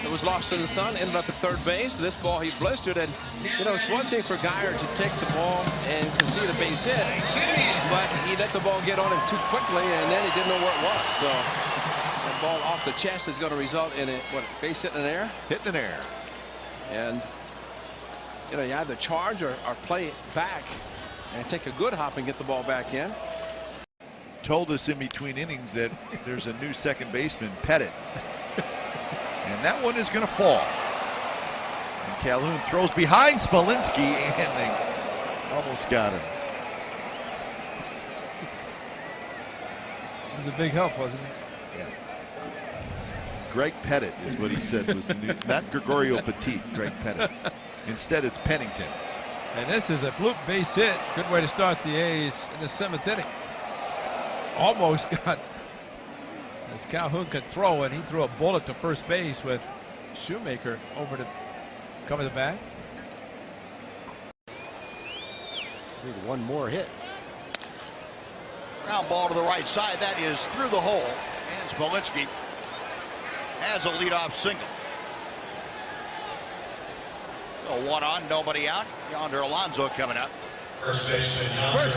that was lost in the sun, ended up at third base. This ball he blistered, and you know it's one thing for Geyer to take the ball and concede a base hit, but he let the ball get on him too quickly, and then he didn't know where it was. So that ball off the chest is going to result in a base hit in the air, hitting in air, and you know you either charge or play it back and take a good hop and get the ball back in. Told us in between innings that there's a new second baseman, Pettit. And that one is going to fall. And Calhoun throws behind Smolinski, and they almost got him. It was a big help, wasn't it? Yeah. Greg Pettit is what he said was the new, not Gregorio Petit, Greg Pettit. Instead, it's Pennington. And this is a bloop base hit. Good way to start the A's in the 7th inning. Almost got, as Calhoun could throw, and he threw a bullet to first base with Shoemaker over to cover the bag. Need one more hit. Ground ball to the right side. That is through the hole. And Smolinski has a leadoff single. So 1 on, nobody out. Yonder Alonso coming up. First baseman. Of course,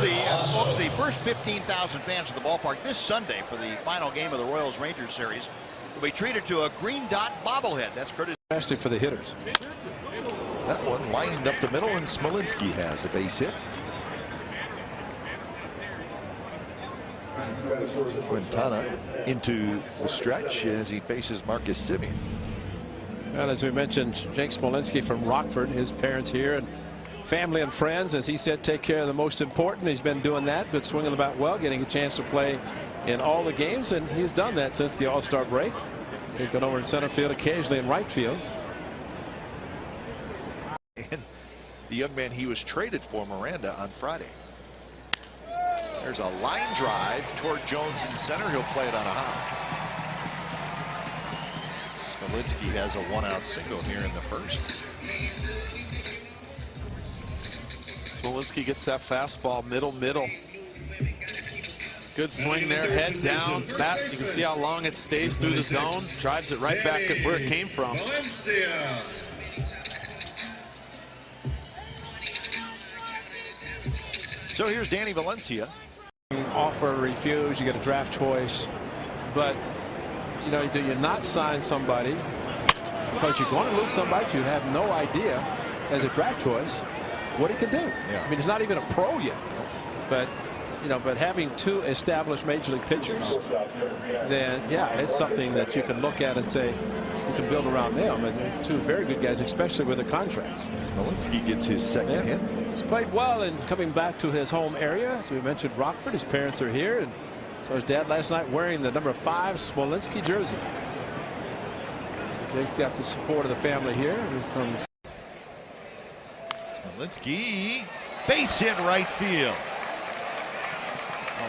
folks, the first 15,000 fans of the ballpark this Sunday for the final game of the Royals-Rangers series will be treated to a green dot bobblehead. That's courtesy. Especially for the hitters. That one lined up the middle, and Smolinski has a base hit. Quintana into the stretch as he faces Marcus Semien. Well, as we mentioned, Jake Smolinski from Rockford, his parents here, and family and friends, as he said, take care of the most important. He's been doing that, but swinging the bat well, getting a chance to play in all the games, and he's done that since the All-Star break. Taking over in center field, occasionally in right field. And the young man he was traded for, Miranda, on Friday. There's a line drive toward Jones in center. He'll play it on a high. Smolinski has a 1-out single here in the first. Smolinski gets that fastball middle. Good swing there, head down, bat. You can see how long it stays through the zone. Drives it right back at where it came from. So here's Danny Valencia. Offer, refuse, you get a draft choice, but you know, do you not sign somebody because you're going to lose somebody you have no idea as a draft choice what he can do? Yeah. I mean, he's not even a pro yet, but you know, but having 2 established major league pitchers, then yeah, it's something that you can look at and say you can build around them, and they're 2 very good guys, especially with the contracts. Smolinski gets his second hit. He's played well in coming back to his home area. As we mentioned, Rockford, his parents are here, and so his dad last night wearing the number 5 Smolinski jersey. So Jake's got the support of the family here. Here comes Smolinski, base hit right field.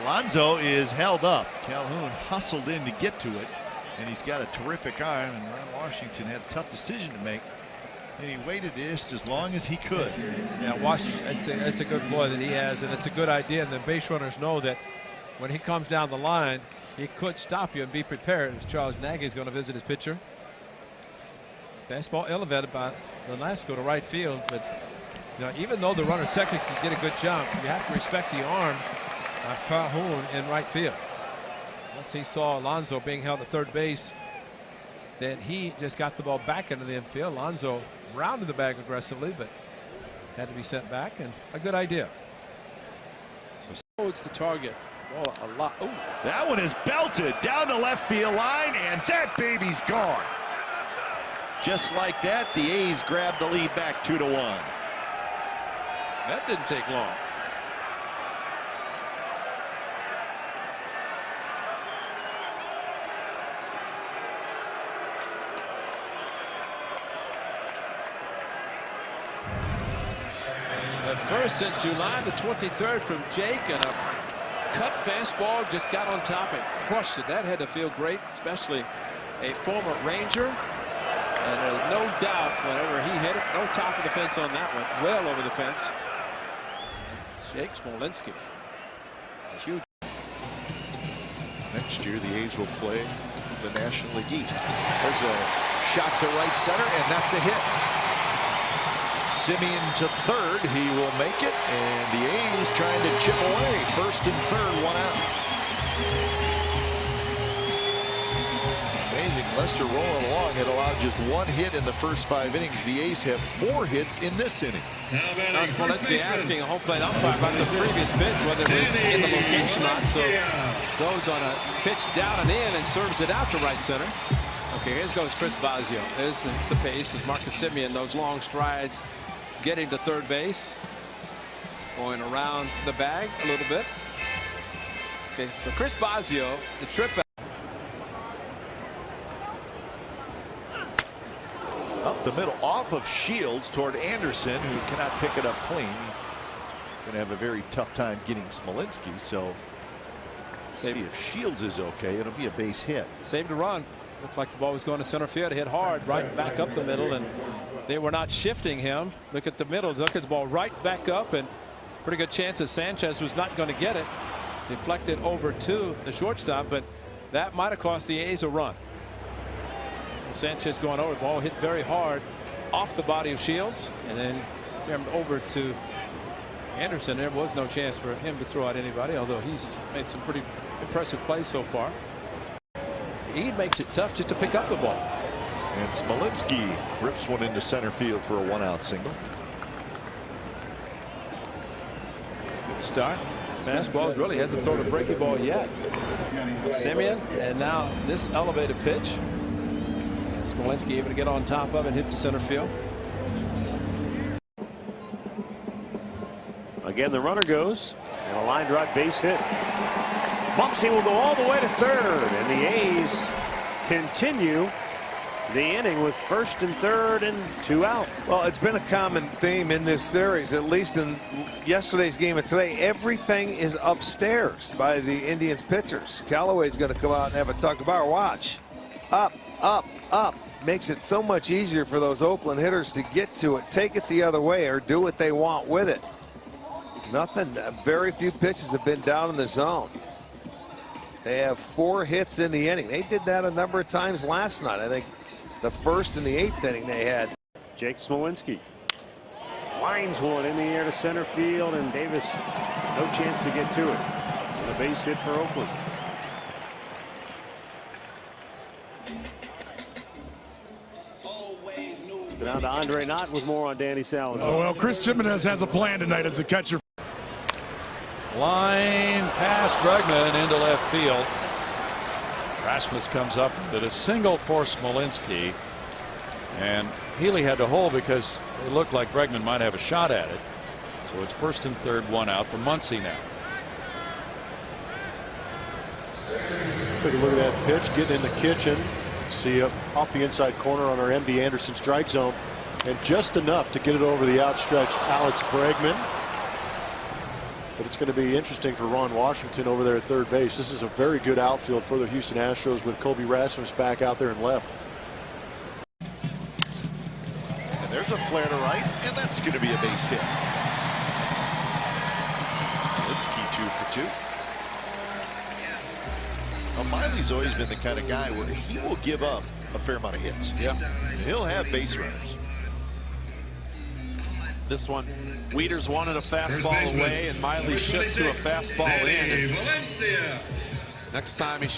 Alonso is held up. Calhoun hustled in to get to it, and he's got a terrific arm, and Ron Washington had a tough decision to make. And he waited just as long as he could. Yeah, it's a good play that he has, and it's a good idea. And the base runners know that when he comes down the line, he could stop you and be prepared. As Charles Nagy is going to visit his pitcher. Fastball elevated by Velasco to right field, but you know, even though the runner at second can get a good jump, you have to respect the arm of Calhoun in right field. Once he saw Alonso being held at third base, then he just got the ball back into the infield. Alonso rounded the bag aggressively, but had to be sent back, and a good idea. So it's the target. Oh, a lot. Ooh. That one is belted down the left field line, and that baby's gone. Just like that, the A's grabbed the lead back 2-1. That didn't take long. At first since July the 23rd from Jake, and a cut fastball just got on top and crushed it. That had to feel great, especially a former Ranger. And there's no doubt whenever he hit it, no top of the fence on that one, well over the fence. Jake Smolinski. Huge. Next year, the A's will play the National League East. There's a shot to right center, and that's a hit. Semien to third, he will make it, and the A's trying to chip away. First and third, 1 out. Amazing, Lester rolling along had allowed just 1 hit in the first 5 innings. The A's have 4 hits in this inning. Now Smolinski asking a home plate umpire about the previous pitch, whether it was in the location or not. So goes on a pitch down and in and serves it out to right center. A Okay, here goes Chris Bosio. There's the pace as Marcus Semien, those long strides, getting to third base, going around the bag a little bit. Okay, so Chris Bosio, the trip back. Up the middle, off of Shields toward Anderson, who cannot pick it up clean. Going to have a very tough time getting Smolinski. So see if Shields is okay. It'll be a base hit. Saved a run. Looked like the ball was going to center field. Hit hard right back up the middle, and they were not shifting him. Look at the middle. Look at the ball right back up, and pretty good chance that Sanchez was not going to get it. Deflected over to the shortstop, but that might have cost the A's a run. Sanchez going over, the ball hit very hard off the body of Shields, and then jammed over to Anderson. There was no chance for him to throw out anybody, although he's made some pretty impressive plays so far. He makes it tough just to pick up the ball. And Smolinski rips one into center field for a 1-out single. It's a good start. Fastballs really hasn't thrown a breaking ball yet. Semien, and now this elevated pitch. And Smolinski able to get on top of it, hit to center field. Again, the runner goes, and a line drive base hit. Muncy will go all the way to third, and the A's continue the inning with first and third and 2 out. Well, it's been a common theme in this series, at least in yesterday's game and today. Everything is upstairs by the Indians pitchers. Callaway's going to come out and have a tuck of bar. Watch. Up, up, up. Makes it so much easier for those Oakland hitters to get to it, take it the other way, or do what they want with it. Nothing. Very few pitches have been down in the zone. They have 4 hits in the inning. They did that a number of times last night. I think the first and the 8th inning they had. Jake Smolinski lines one in the air to center field, and Davis no chance to get to it. And a base hit for Oakland. Now to Andre Knott with more on Danny Salazar. Oh, well, Chris Jimenez has a plan tonight as a catcher. Line past Bregman into left field. Rasmus comes up with a single for Smolinski, and Healy had to hold because it looked like Bregman might have a shot at it. So it's first and third, 1 out for Muncy now. Take a look at that pitch, getting in the kitchen. See off the inside corner on our MD Anderson strike zone, and just enough to get it over the outstretched Alex Bregman. But it's going to be interesting for Ron Washington over there at third base. This is a very good outfield for the Houston Astros with Colby Rasmus back out there in left. And there's a flare to right, and that's going to be a base hit. Smolinski 2 for 2. Now, Miley's always been the kind of guy where he will give up a fair amount of hits. Yeah. He'll have base runners. This one, Wieters wanted a fastball away, and Miley shipped to a fastball in. Next time he's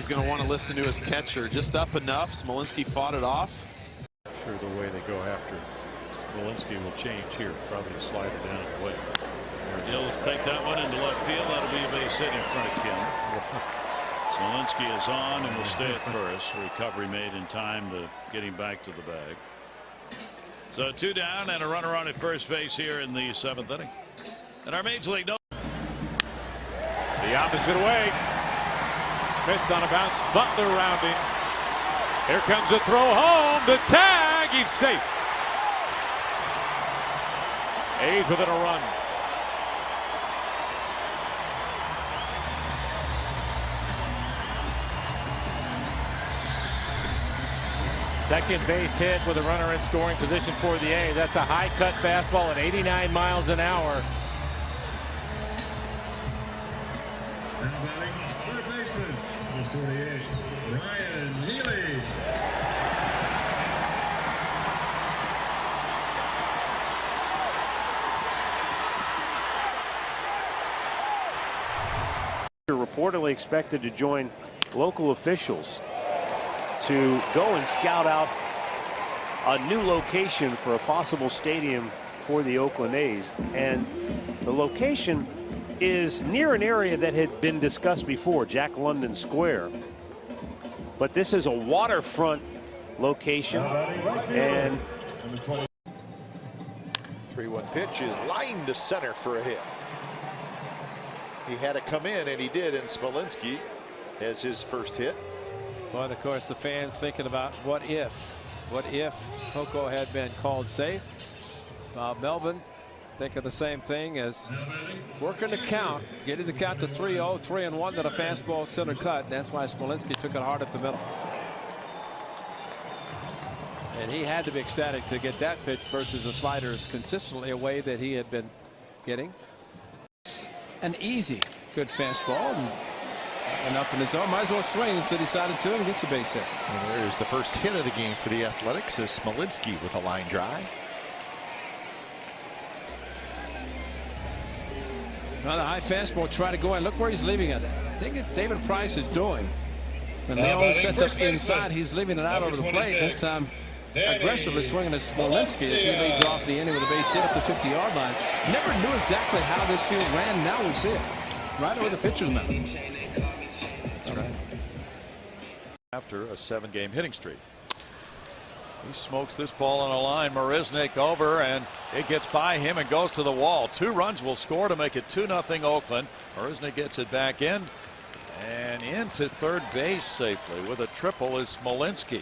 going to want to listen to his catcher. Just up enough. Smolinski fought it off. I'm sure the way they go after Smolinski will change here. Probably slide it down the way. He'll take that one into left field. That'll be a base hit in front of Kim. Smolinski is on and will stay at first. Recovery made in time to get him back to the bag. So 2 down and a runner on at first base here in the 7th inning. And our Major League the opposite way. Smith on a bounce. Butler rounding. Here comes the throw home. The tag. He's safe. A's within a run. Second base hit with a runner in scoring position for the A's. That's a high cut fastball at 89 miles an hour. Reportedly expected to join local officials to go and scout out a new location for a possible stadium for the Oakland A's. And the location is near an area that had been discussed before, Jack London Square. but this is a waterfront location. And 3-1 pitch is lined to center for a hit. He had to come in, and he did, and Smolinski has his first hit. But of course, the fans thinking about what if Coco had been called safe. Melvin thinking the same thing as working the count, getting the count to 3-0, 3-1 that a fastball center cut. That's why Smolinski took it hard up the middle. And he had to be ecstatic to get that pitch versus the sliders consistently away that he had been getting. An easy, good fastball. And up in his zone, might as well swing, so decided to, and gets a base hit. And there is the first hit of the game for the Athletics as Smolinski with a line drive. Another high fastball, try to go in. Look where he's leaving it. I think what David Price is doing. When Leon sets up inside, he's leaving it out over the plate. This time, aggressively swinging at Smolinski as he leads off the inning with a base hit up the 50-yard line. Never knew exactly how this field ran. Now we see it. Right over the pitcher's mound. That's right. After a 7-game hitting streak. He smokes this ball on a line. Marisnik over, and it gets by him and goes to the wall. 2 runs will score to make it 2-0 Oakland. Marisnik gets it back in and into third base safely with a triple is Smolinski.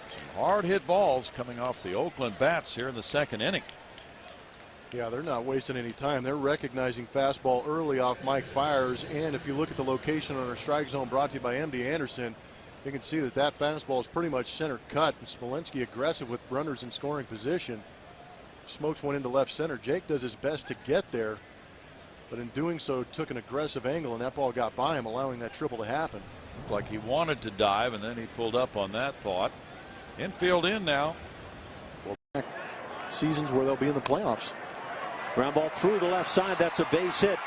Some hard hit balls coming off the Oakland bats here in the 2nd inning. Yeah, they're not wasting any time. They're recognizing fastball early off Mike Fiers, and if you look at the location on our strike zone brought to you by MD Anderson, you can see that that fastball is pretty much center cut, and Smolinski aggressive with runners in scoring position. Smokes one into left center. Jake does his best to get there, but in doing so took an aggressive angle, and that ball got by him, allowing that triple to happen. Looked like he wanted to dive, and then he pulled up on that thought. Infield in now. Seasons where they'll be in the playoffs. Ground ball through the left side. That's a base hit.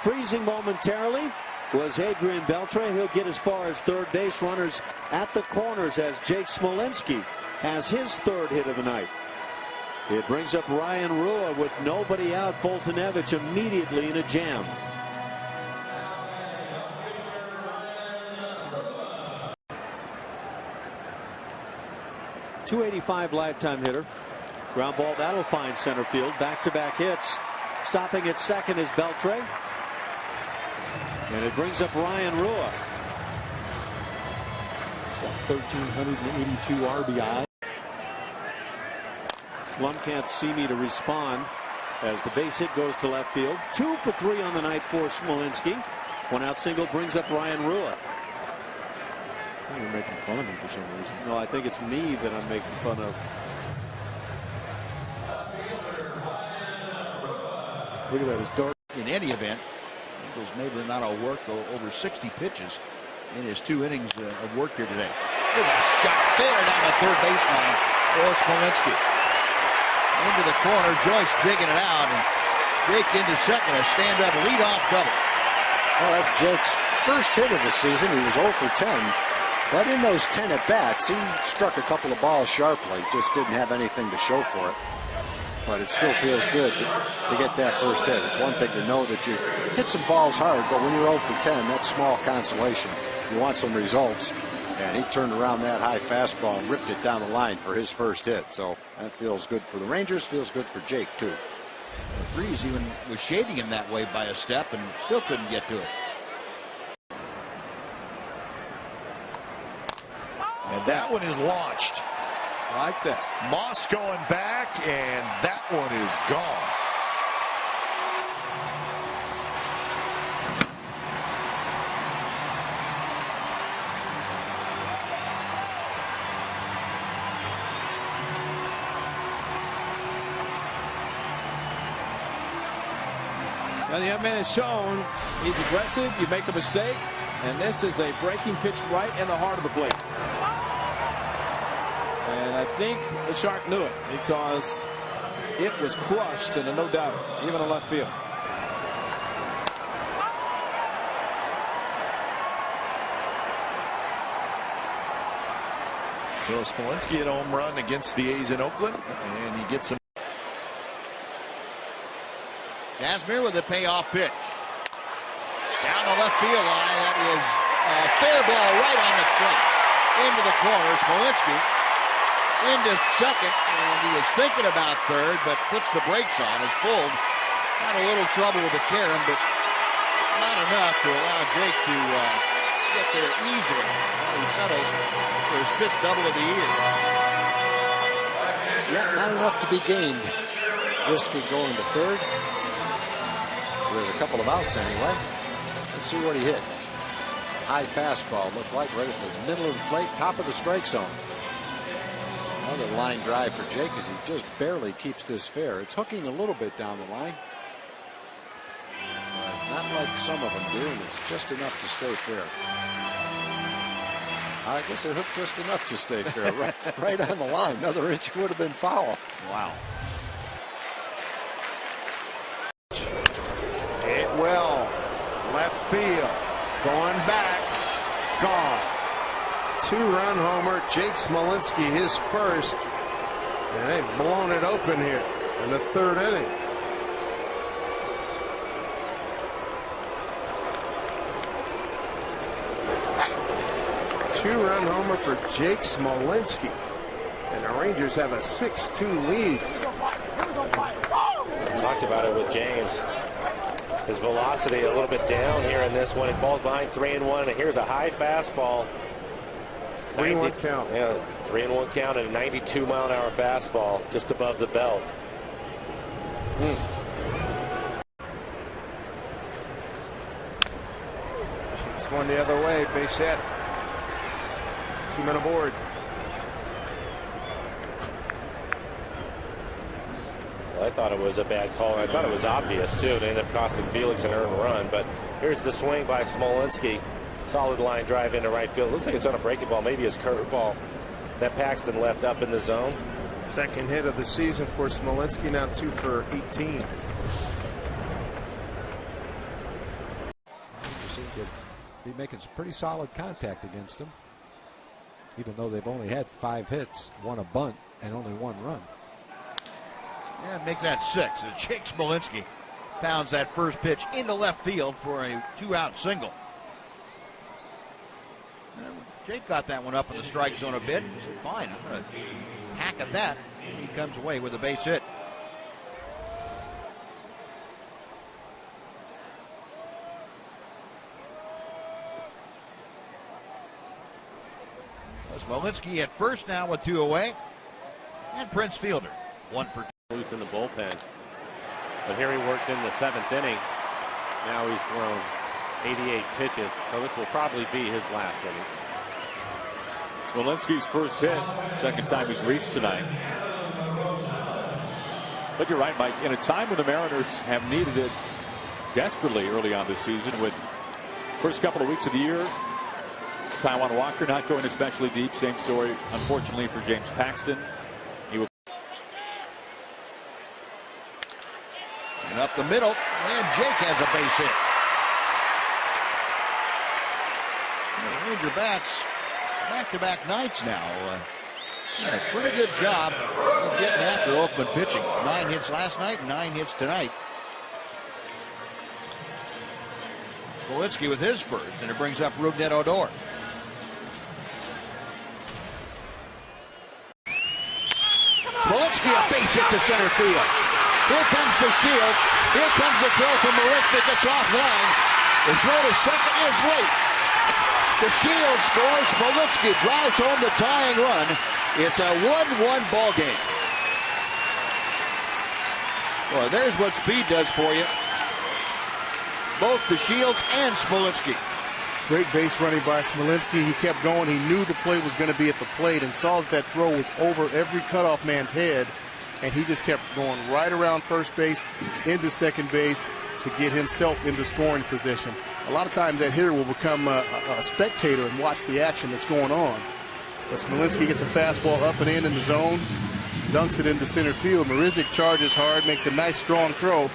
Freezing momentarily was Adrian Beltre. He'll get as far as third base. Runners at the corners as Jake Smolinski has his 3rd hit of the night. It brings up Ryan Rua with nobody out. Foltynewicz immediately in a jam. .285 lifetime hitter. Ground ball, that'll find center field. Back-to-back hits. Stopping at second is Beltre. And it brings up Ryan Rua. He's got 1,382 RBI. Blum can't see me to respond as the base hit goes to left field. 2 for 3 on the night for Smolinski. 1-out single brings up Ryan Rua. You're making fun of me for some reason. No, I think it's me that I'm making fun of. Look at that, it's dark. In any event, Eagles made Renato work over 60 pitches in his 2 innings of work here today. There's a shot fair down the third baseline for Smolinski. Into the corner, Joyce digging it out, and Jake into second, a stand-up leadoff double. Well, that's Jake's first hit of the season. He was 0 for 10. But in those 10 at-bats, he struck a couple of balls sharply. Just didn't have anything to show for it. But it still feels good to get that first hit. It's one thing to know that you hit some balls hard, but when you're 0 for 10, that's small consolation. You want some results. And he turned around that high fastball and ripped it down the line for his first hit. So that feels good for the Rangers, feels good for Jake, too. Freeze even was shading him that way by a step and still couldn't get to it. And that one is launched. I like that. Moss going back, and that one is gone. Now the young man has shown he's aggressive. You make a mistake, and this is a breaking pitch right in the heart of the plate. And I think the Shark knew it because it was crushed and a no doubt, even in left field. So Smolinski at home run against the A's in Oakland, and he gets him. Kazmir with a payoff pitch. Down the left field line. That is Fair ball right on the track. Into the corner. Smolinski into second, and he was thinking about third, but puts the brakes on. Is pulled. Had a little trouble with the carom, but not enough to allow Jake to get there easily. Well, he settles for his 5th double of the year. Yeah, not enough to be gained. Risky going to third. With a couple of outs anyway. Let's see what he hit. High fastball looked like right at the middle of the plate, top of the strike zone. Another line drive for Jake as he just barely keeps this fair. It's hooking a little bit down the line. Not like some of them do, and it's just enough to stay fair. I guess it hooked just enough to stay fair. right on the line. Another inch would have been foul. Wow. Hit well. Left field. Going back. Gone. 2-run homer. Jake Smolinski, his first. And they've blown it open here in the 3rd inning. Two-run homer for Jake Smolinski. And the Rangers have a 6-2 lead. We talked about it with James. His velocity a little bit down here in this one. It falls behind 3-1, and here's a high fastball. 3-1 count. Yeah, 3-1 count and a 92-mile-an-hour fastball just above the belt. Shoots one the other way. Base hit. 2 men aboard. Well, I thought it was a bad call. I thought it was obvious, too. It ended up costing Felix an earned run. But here's the swing by Smolinski. Solid line drive into right field. Looks like it's on a breaking ball. Maybe his curveball that Paxton left up in the zone. Second hit of the season for Smolinski, now 2 for 18. You seem to be making some pretty solid contact against him. Even though they've only had 5 hits, 1 a bunt, and only 1 run. Yeah, make that 6 as Jake Smolinski pounds that first pitch into left field for a 2-out single. Jake got that one up in the strike zone a bit. He said, fine, I'm going to hack at that. And he comes away with a base hit. Smolinski at first now with 2 away. And Prince Fielder, 1 for 2. Loose in the bullpen. But here he works in the 7th inning. Now he's thrown 88 pitches, so this will probably be his last inning. Smolinski's first hit, second time he's reached tonight. But you're right, Mike. In a time when the Mariners have needed it desperately early on this season, with first couple of weeks of the year, Taijuan Walker not going especially deep. Same story, unfortunately, for James Paxton. He will. And up the middle, and Jake has a base hit. The Ranger bats back-to-back nights now. A pretty good job of getting after Oakland pitching. 9 hits last night, 9 hits tonight. Smolinski with his first, and it brings up Rougned Odor. Smolinski a base hit to center field. Here comes the Shields. Here comes the throw from Marisnik. It's offline. The throw to second is late. The Shields scores. Smolinski drives home the tying run. It's a 1-1 ball game. Well, there's what speed does for you. Both the Shields and Smolinski. Great base running by Smolinski. He kept going. He knew the play was going to be at the plate and saw that throw was over every cutoff man's head. And he just kept going right around first base into second base to get himself into scoring position. A lot of times that hitter will become a spectator and watch the action that's going on. But Smolinski gets a fastball up and in the zone, dunks it into center field. Marisnik charges hard, makes a nice strong throw,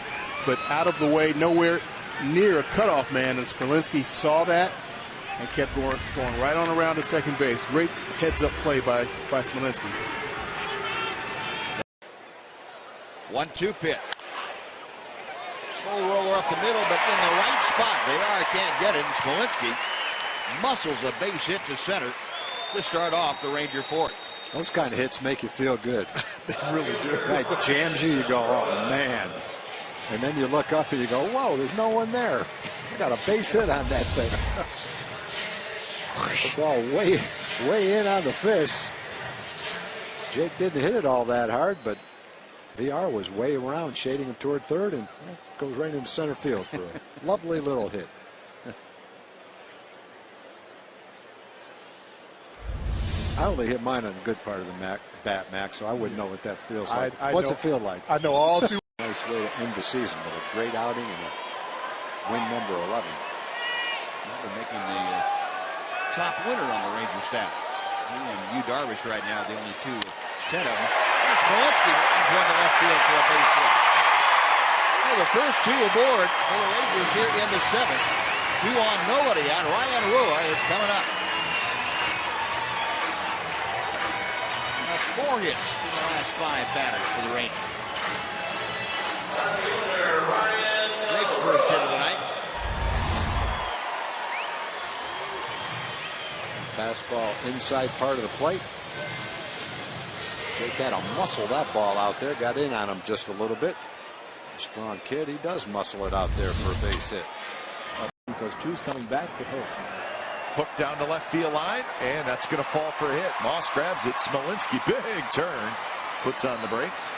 but out of the way, nowhere near a cutoff man, and Smolinski saw that and kept going right on around to second base. Great heads-up play by Smolinski. 1-2 pitch. Slow roller up the middle, but in the right spot. They can't get it, and Smolinski muscles a base hit to center to start off the Ranger fourth. Those kind of hits make you feel good. They really do. That jams you, you go, oh, man. And then you look up and you go, whoa, there's no one there. I got a base hit on that thing. The ball way in on the fist. Jake didn't hit it all that hard, but VR was way around, shading him toward third, and goes right into center field for a lovely little hit. I only hit mine on a good part of the bat, Mac, so I wouldn't know what that feels like. What's it feel like? I know all too. Nice way to end the season, but a great outing and a win number 11. Now they're making the top winner on the Ranger staff. He and Yu Darvish right now, the only 2 of 10 of them. And Smolinski joined the left field for a base hit. Well, the first 2 aboard for the Rangers here in the 7th. 2 on nobody, and Ryan Rua is coming up. That's 4 hits in the last 5 batters for the Rangers. Drake's first hit of the night. Fastball inside part of the plate. Jake had to muscle that ball out there. Got in on him just a little bit. Strong kid. He does muscle it out there for a base hit. Because Chu's coming back to home. Hook down the left field line, and that's going to fall for a hit. Moss grabs it. Smolinski, big turn. Puts on the brakes.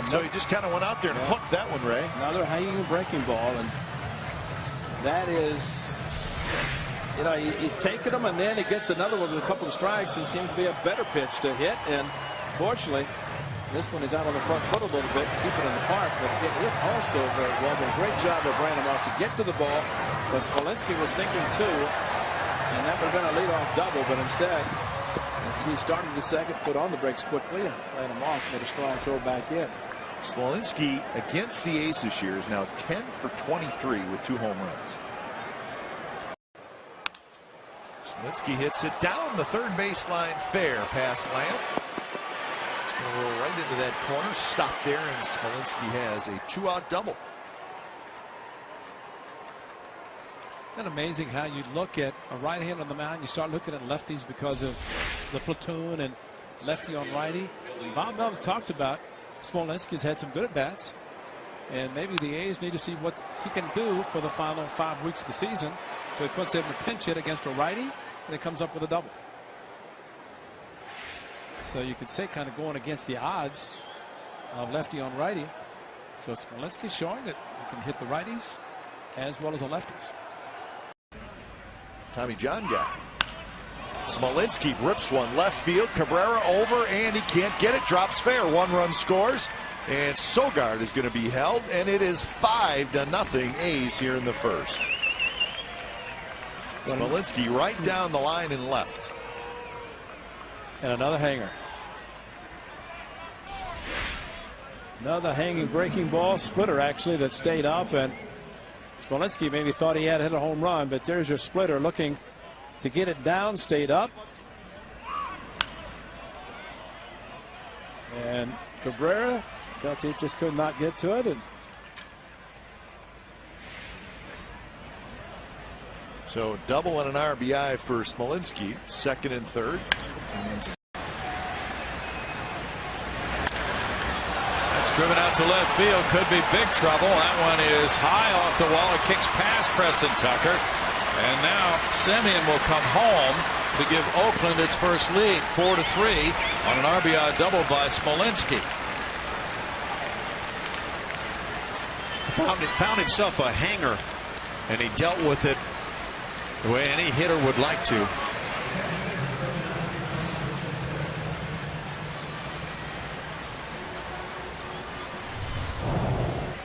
So he just kind of went out there and hooked that one, Ray. Another hanging breaking ball, and that is, you know, he's taking them, and then he gets another one with a couple of strikes, and seems to be a better pitch to hit. And fortunately, this one is out on the front foot a little bit, keep it in the park, but it hit also very well. But a great job of Brandon Moss to get to the ball. But Smolinski was thinking too, and that would have been a leadoff double, but instead, he started the second, put on the brakes quickly, and Brandon Moss made a strong throw back in. Smolinski against the A's this year is now 10 for 23 with 2 home runs. Smolinski hits it down the third baseline, fair past Lamb. It's going to roll right into that corner, stop there, and Smolinski has a 2-out double. Isn't it amazing how you look at a right hand on the mound, you start looking at lefties because of the platoon and lefty on righty. Bob Melvin talked about Smolinski's had some good at bats, and maybe the A's need to see what he can do for the final 5 weeks of the season. So he puts in a pinch hit against a righty, and it comes up with a double. So you could say kind of going against the odds of lefty on righty. So Smolinski's showing that he can hit the righties as well as the lefties. Tommy John guy. Smolinski rips one left field. Cabrera over, and he can't get it. Drops fair. 1-run scores, and Sogard is going to be held, and it is 5-0 A's here in the first. Smolinski right down the line and left. And another hanger. Another hanging breaking ball, splitter actually, that stayed up, and Smolinski maybe thought he had hit a home run, but there's your splitter looking to get it down, stayed up. And Cabrera felt he just could not get to it. And so double and an RBI for Smolinski, second and third. That's driven out to left field, could be big trouble. That one is high off the wall. It kicks past Preston Tucker. And now Semien will come home to give Oakland its first lead, 4-3 on an RBI double by Smolinski. Found himself a hanger, and he dealt with it the way any hitter would like to.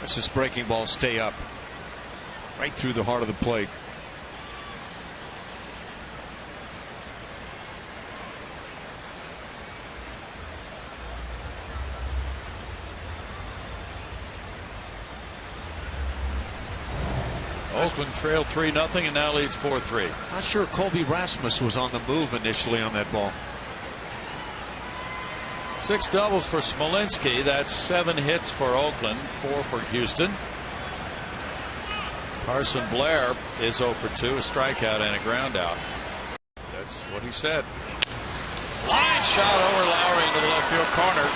Let's this breaking ball stay up right through the heart of the plate. Oakland trailed 3-0 and now leads 4-3. Not sure Colby Rasmus was on the move initially on that ball. 6 doubles for Smolinski. That's 7 hits for Oakland, 4 for Houston. Carson Blair is 0 for 2, a strikeout and a ground out. That's what he said. Line shot over Lowry into the left field corner.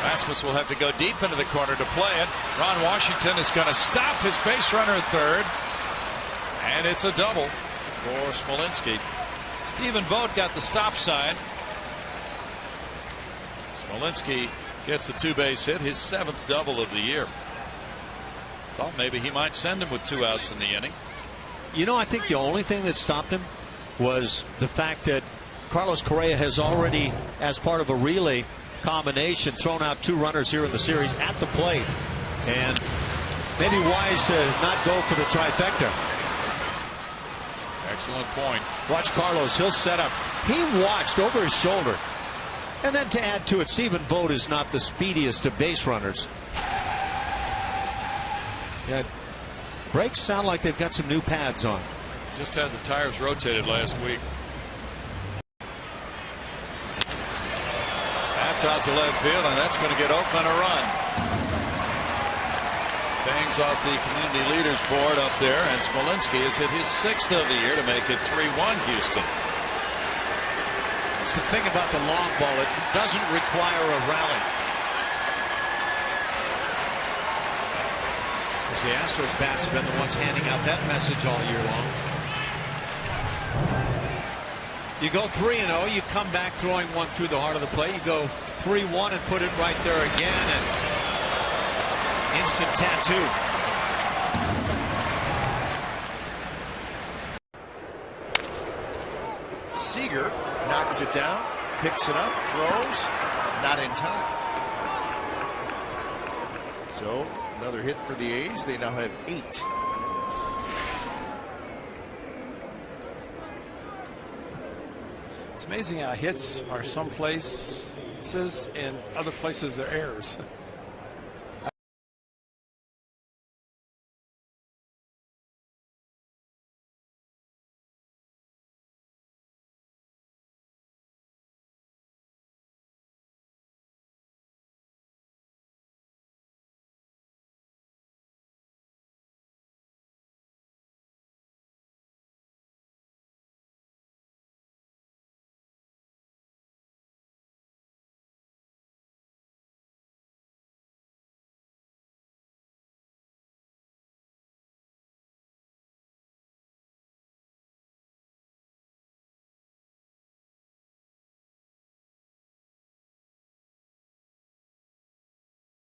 Rasmus will have to go deep into the corner to play it. Ron Washington is going to stop his base runner at third. And it's a double for Smolinski. Stephen Vogt got the stop sign. Smolinski gets the 2-base hit, his 7th double of the year. Thought maybe he might send him with 2 outs in the inning. You know, I think the only thing that stopped him was the fact that Carlos Correa has already, as part of a relay combination, thrown out 2 runners here in the series at the plate. And maybe wise to not go for the trifecta. Excellent point. Watch Carlos. He'll set up. He watched over his shoulder. And then to add to it, Stephen Vogt is not the speediest of base runners. Yeah, brakes sound like they've got some new pads on. Just had the tires rotated last week. That's out to left field, and that's going to get Oakland a run. Bangs off the community leaders board up there, and Smolinski has hit his 6th of the year to make it 3-1 Houston. That's the thing about the long ball. It doesn't require a rally. Because the Astros bats have been the ones handing out that message all year long. You go 3-0, you come back throwing one through the heart of the plate. You go 3-1 and put it right there again, and instant tattoo. Seager knocks it down, picks it up, throws, not in time. So another hit for the A's. They now have 8. It's amazing how hits are some places and other places they're errors.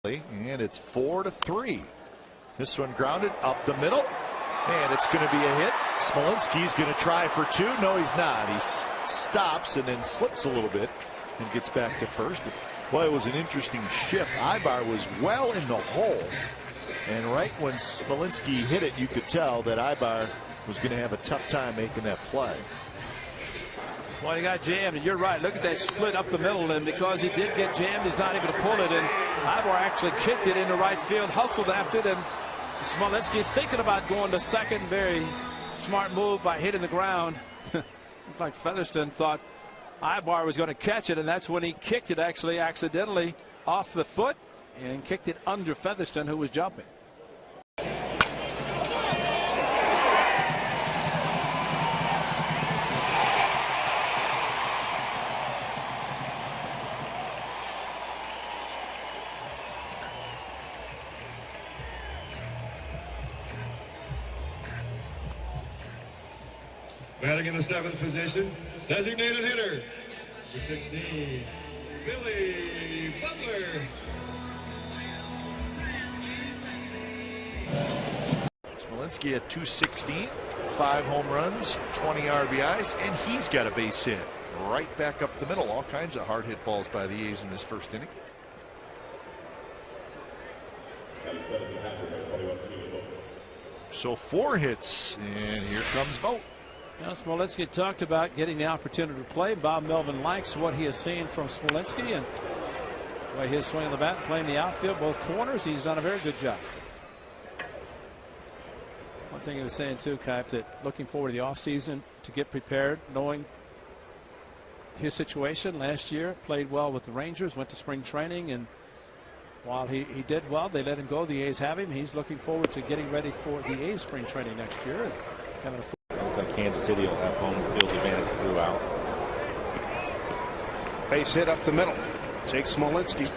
And it's 4-3. This one grounded up the middle, and it's going to be a hit. Smolinski's going to try for 2. No, he's not. He stops and then slips a little bit and gets back to first. But boy, it was an interesting shift. Ibar was well in the hole, and right when Smolinski hit it, you could tell that Ibar was going to have a tough time making that play. Well, he got jammed, and you're right. Look at that split up the middle, and because he did get jammed, he's not able to pull it. And Ibar actually kicked it into right field, hustled after it, and Smolinski thinking about going to second. Very smart move by hitting the ground. Like Featherston thought Ibar was going to catch it, and that's when he kicked it actually accidentally off the foot and kicked it under Featherston, who was jumping. Batting in the 7th position, designated hitter, number 16, Billy Butler. Smolinski at 216, 5 home runs, 20 RBIs, and he's got a base hit right back up the middle. All kinds of hard hit balls by the A's in this first inning. So 4 hits, and here comes Vogt. Now, Smolinski talked about getting the opportunity to play. Bob Melvin likes what he has seen from Smolinski and the way his swing of the bat, playing the outfield, both corners. He's done a very good job. One thing he was saying too, Kipe, that looking forward to the offseason to get prepared, knowing his situation last year, played well with the Rangers, went to spring training, and while he did well, they let him go. The A's have him. He's looking forward to getting ready for the A's spring training next year. And having a looks like Kansas City will have home field advantage throughout. Base hit up the middle. Jake Smolinski.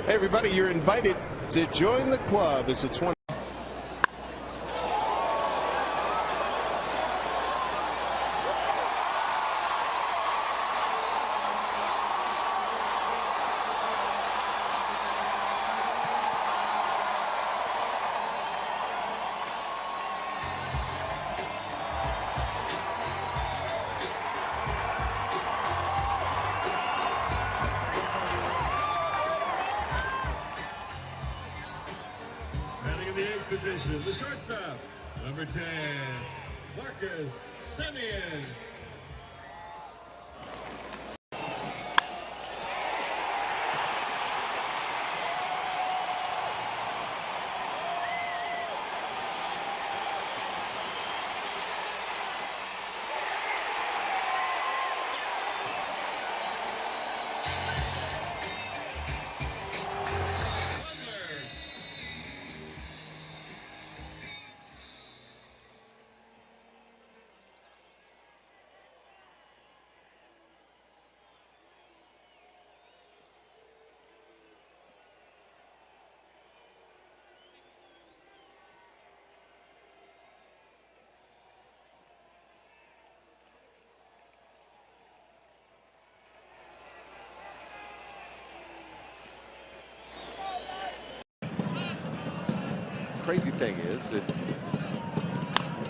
Hey everybody, you're invited to join the club. It's a 20. Position, the shortstop, number 10, Marcus Semien. Crazy thing is that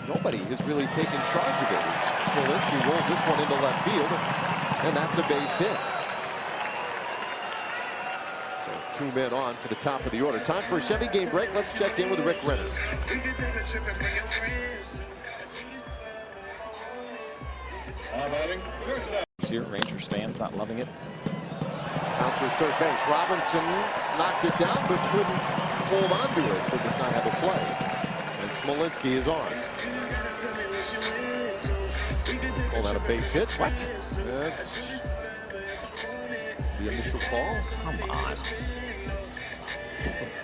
nobody is really taking charge of it. Smolinski rolls this one into left field, and that's a base hit. So 2 men on for the top of the order. Time for a 7-game break. Let's check in with Rick Renner. Here, Rangers fans not loving it. Bouncer third base. Robinson knocked it down, but couldn't hold on to it, so does not have a play. And Smolinski is on. Call that a base hit. What? That's the initial call. Come on.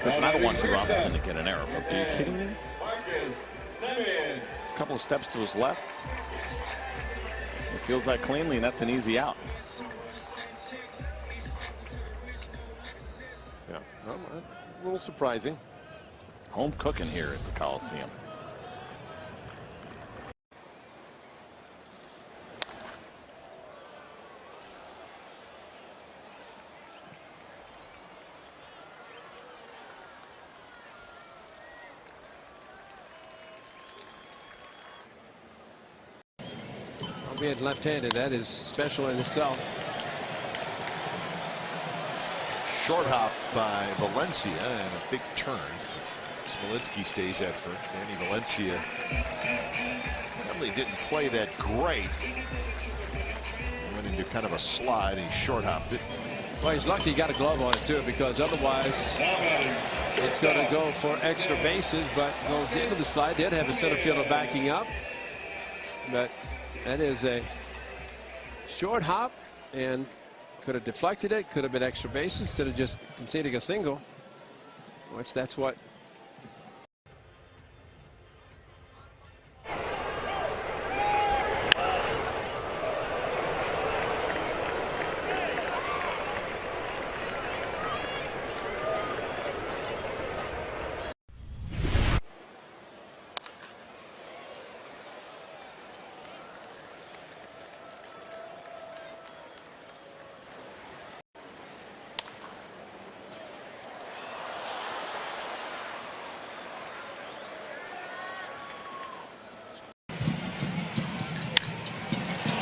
Listen, I don't want Drew Robinson to get an error, but are you kidding me? A couple of steps to his left. He fields that cleanly, and that's an easy out. Yeah, well, a little surprising. Home cooking here at the Coliseum. Being left-handed, that is special in itself. Short hop by Valencia and a big turn. Smolinski stays at first. Danny Valencia probably didn't play that great. Went into kind of a slide. He short hopped it. Well, he's lucky he got a glove on it too, because otherwise it's going to go for extra bases, but goes into the slide. Did have a center fielder backing up, but that is a short hop and could have deflected it, could have been extra bases instead of just conceding a single, which that's what.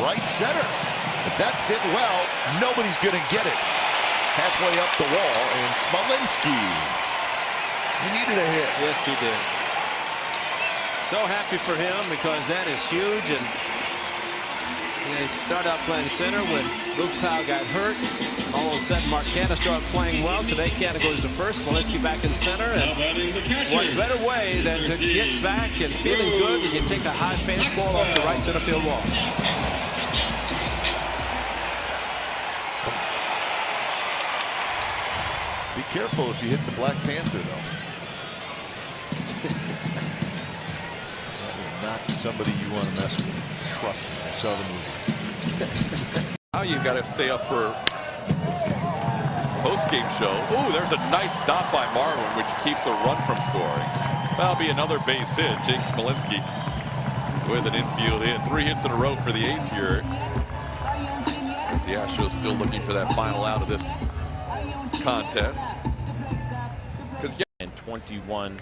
Right center. If that's hit well, nobody's going to get it. Halfway up the wall, and Smolinski. He needed a hit. Yes, he did. So happy for him, because that is huge. And they started out playing center when Luke Powell got hurt. All of a sudden, Mark Canha started playing well. Today, Canha goes to first. Smolinski back in center. And what better way than to get back and feeling good when you take a high fastball off the right center field wall. Be careful if you hit the Black Panther, though. That is not somebody you want to mess with. Trust me, I saw the movie. Now you've got to stay up for post-game show. Oh, there's a nice stop by Marwin, which keeps a run from scoring. That'll be another base hit. Jake Smolinski with an infield hit. 3 hits in a row for the ace here. As the Astros still looking for that final out of this contest. And 21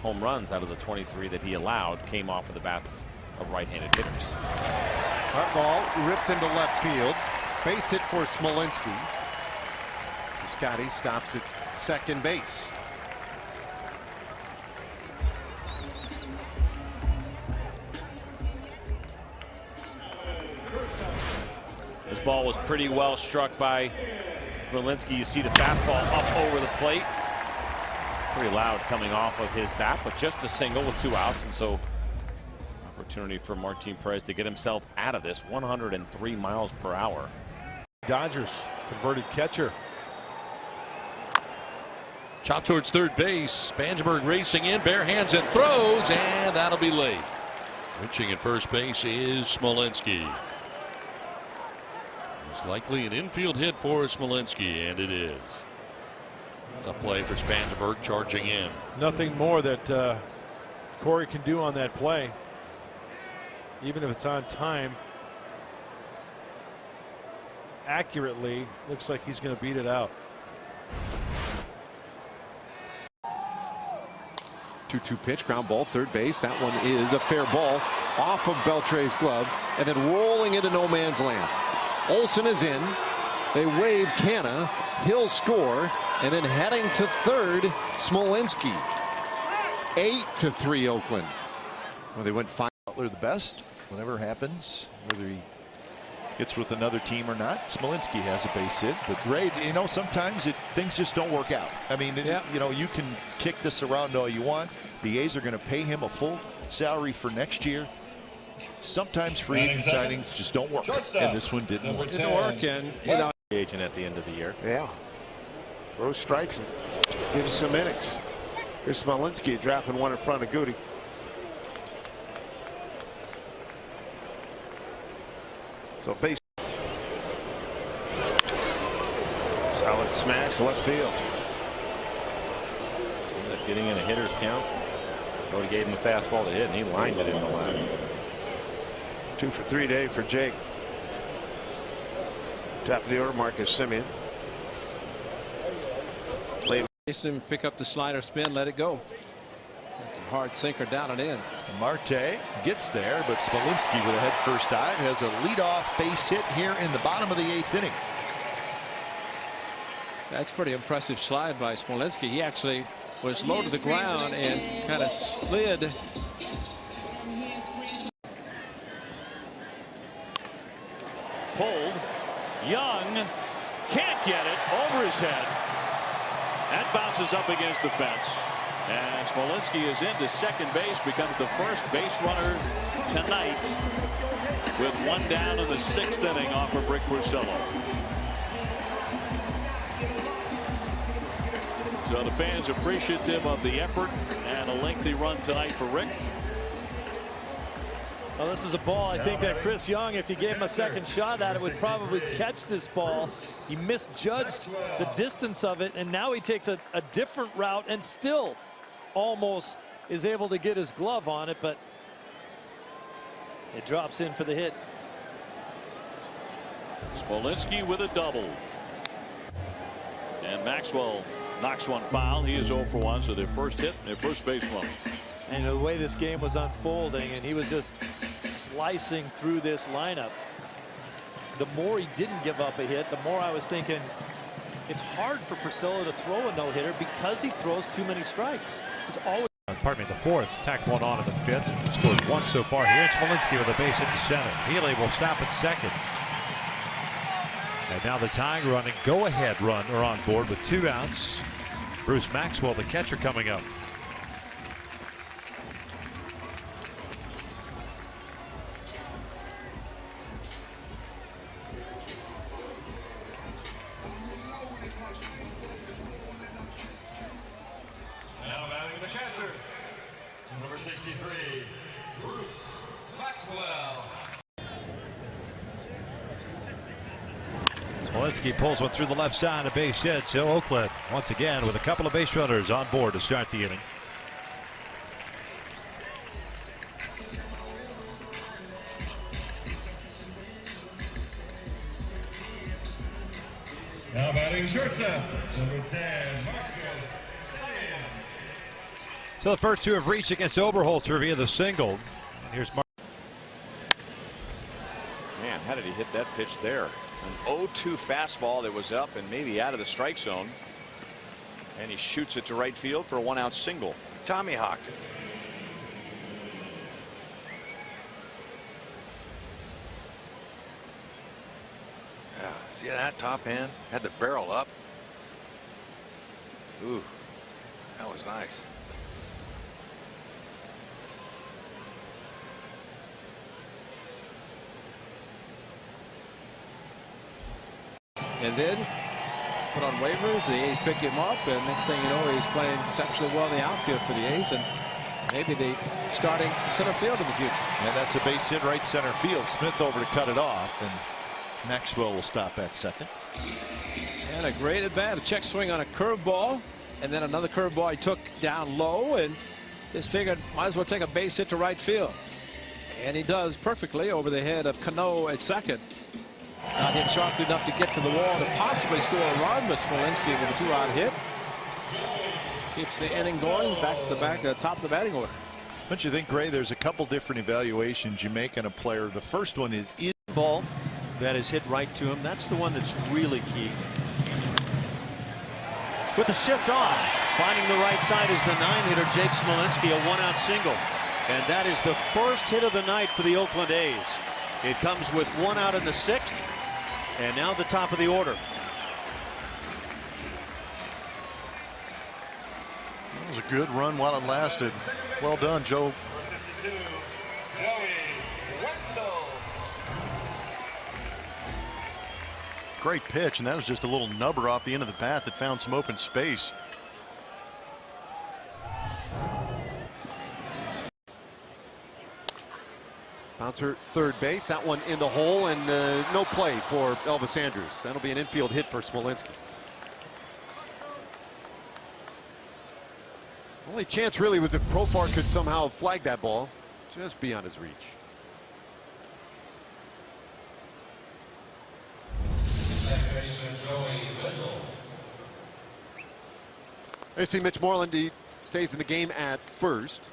home runs out of the 23 that he allowed came off of the bats of right-handed hitters. Hot ball ripped into left field. Base hit for Smolinski. Scotty stops at second base. This ball was pretty well struck by Smolinski. You see the fastball up over the plate. Pretty loud coming off of his bat, but just a single with 2 outs, and so opportunity for Martin Perez to get himself out of this. 103 miles per hour. Dodgers converted catcher. Chop towards third base. Spangenberg racing in, bare hands and throws, and that'll be late. Reaching at first base is Smolinski. It's likely an infield hit for Smolinski, and it is. It's a play for Spangenberg charging in. Nothing more that Corey can do on that play, even if it's on time. Accurately, looks like he's going to beat it out. 2-2 pitch, ground ball, third base. That one is a fair ball off of Beltre's glove and then rolling into no man's land. Olsen is in. They wave Canna. He'll score, and then heading to third, Smolinski. 8-3 Oakland. Well, they went 5. Butler the best. Whatever happens, whether he gets with another team or not, Smolinski has a base hit. But Ray, you know, sometimes things just don't work out. I mean, you know, you can kick this around all you want. The A's are going to pay him a full salary for next year. Sometimes free agent signings just don't work, and this one didn't work. Didn't work, and without agent at the end of the year. Yeah. Throw strikes and gives some innings. Here's Smolinski dropping one in front of Goody. So base. Solid smash left field. Ended up getting in a hitter's count. Cody gave him a fastball to hit, and he lined it in the line. 2 for 3 day for Jake. Top of the order, Marcus Semien. Him pick up the slider spin, let it go. That's a hard sinker down and in. Marte gets there, but Smolinski with a head first dive has a leadoff base hit here in the bottom of the 8th inning. That's pretty impressive slide by Smolinski. He actually was low to the ground and kind of slid. Pulled. Young can't get it over his head. That bounces up against the fence. And Smolinski is into second base, becomes the first base runner tonight with 1 down in the 6th inning off of Rick Porcello. So the fans appreciative of the effort and a lengthy run tonight for Rick. Well, this is a ball I think that Chris Young, if you gave him a second shot at it, would probably catch this ball. He misjudged the distance of it, and now he takes a different route and still almost is able to get his glove on it, but it drops in for the hit. Smolinski with a double. And Maxwell knocks one foul. He is 0 for 1, so their first hit, their first base run. And the way this game was unfolding, and he was just slicing through this lineup. The more he didn't give up a hit, the more I was thinking it's hard for Porcello to throw a no-hitter because he throws too many strikes. It's always. Pardon me, the 4th. Tacked one on in the 5th. Scored 1 so far here. And Smolinski with a base hit to center. Healy will stop at second. And now the tying run and go-ahead run are on board with 2 outs. Bruce Maxwell, the catcher, coming up. Smolinski pulls one through the left side, a base hit. So Oakland once again with a couple of base runners on board to start the inning. Now batting shortstop, number 10, Marcus. So the first two have reached against Oberholzer via the single. And here's Mark. Man, how did he hit that pitch there? An 0-2 fastball that was up and maybe out of the strike zone. And he shoots it to right field for a 1-out single. Tommy hawked it. Yeah, see that top end? Had the barrel up. Ooh, that was nice. And then put on waivers. The A's pick him up, and next thing you know, he's playing exceptionally well in the outfield for the A's, and maybe the starting center field in the future. And that's a base hit right center field. Smith over to cut it off, and Maxwell will stop at second. And a great at bat, a check swing on a curveball, and then another curveball he took down low, and just figured might as well take a base hit to right field. And he does perfectly over the head of Cano at second. Not hit sharply enough to get to the wall to possibly score a run, but Smolinski with a 2-out hit keeps the inning going. Back to the top of the batting order. Don't you think, Gray, there's a couple different evaluations you make on a player. The first one is ball that is hit right to him. That's the one that's really key. With the shift on, finding the right side is the 9-hitter Jake Smolinski, a 1-out single. And that is the first hit of the night for the Oakland A's. It comes with 1 out in the 6th. And now the top of the order. That was a good run while it lasted. Well done, Joe. Great pitch, and that was just a little nubber off the end of the bat that found some open space. Bouncer third base, that one in the hole, and no play for Elvis Andrus. That'll be an infield hit for Smolinski. Only chance really was if Profar could somehow flag that ball just beyond his reach. You see Mitch Moreland, he stays in the game at first.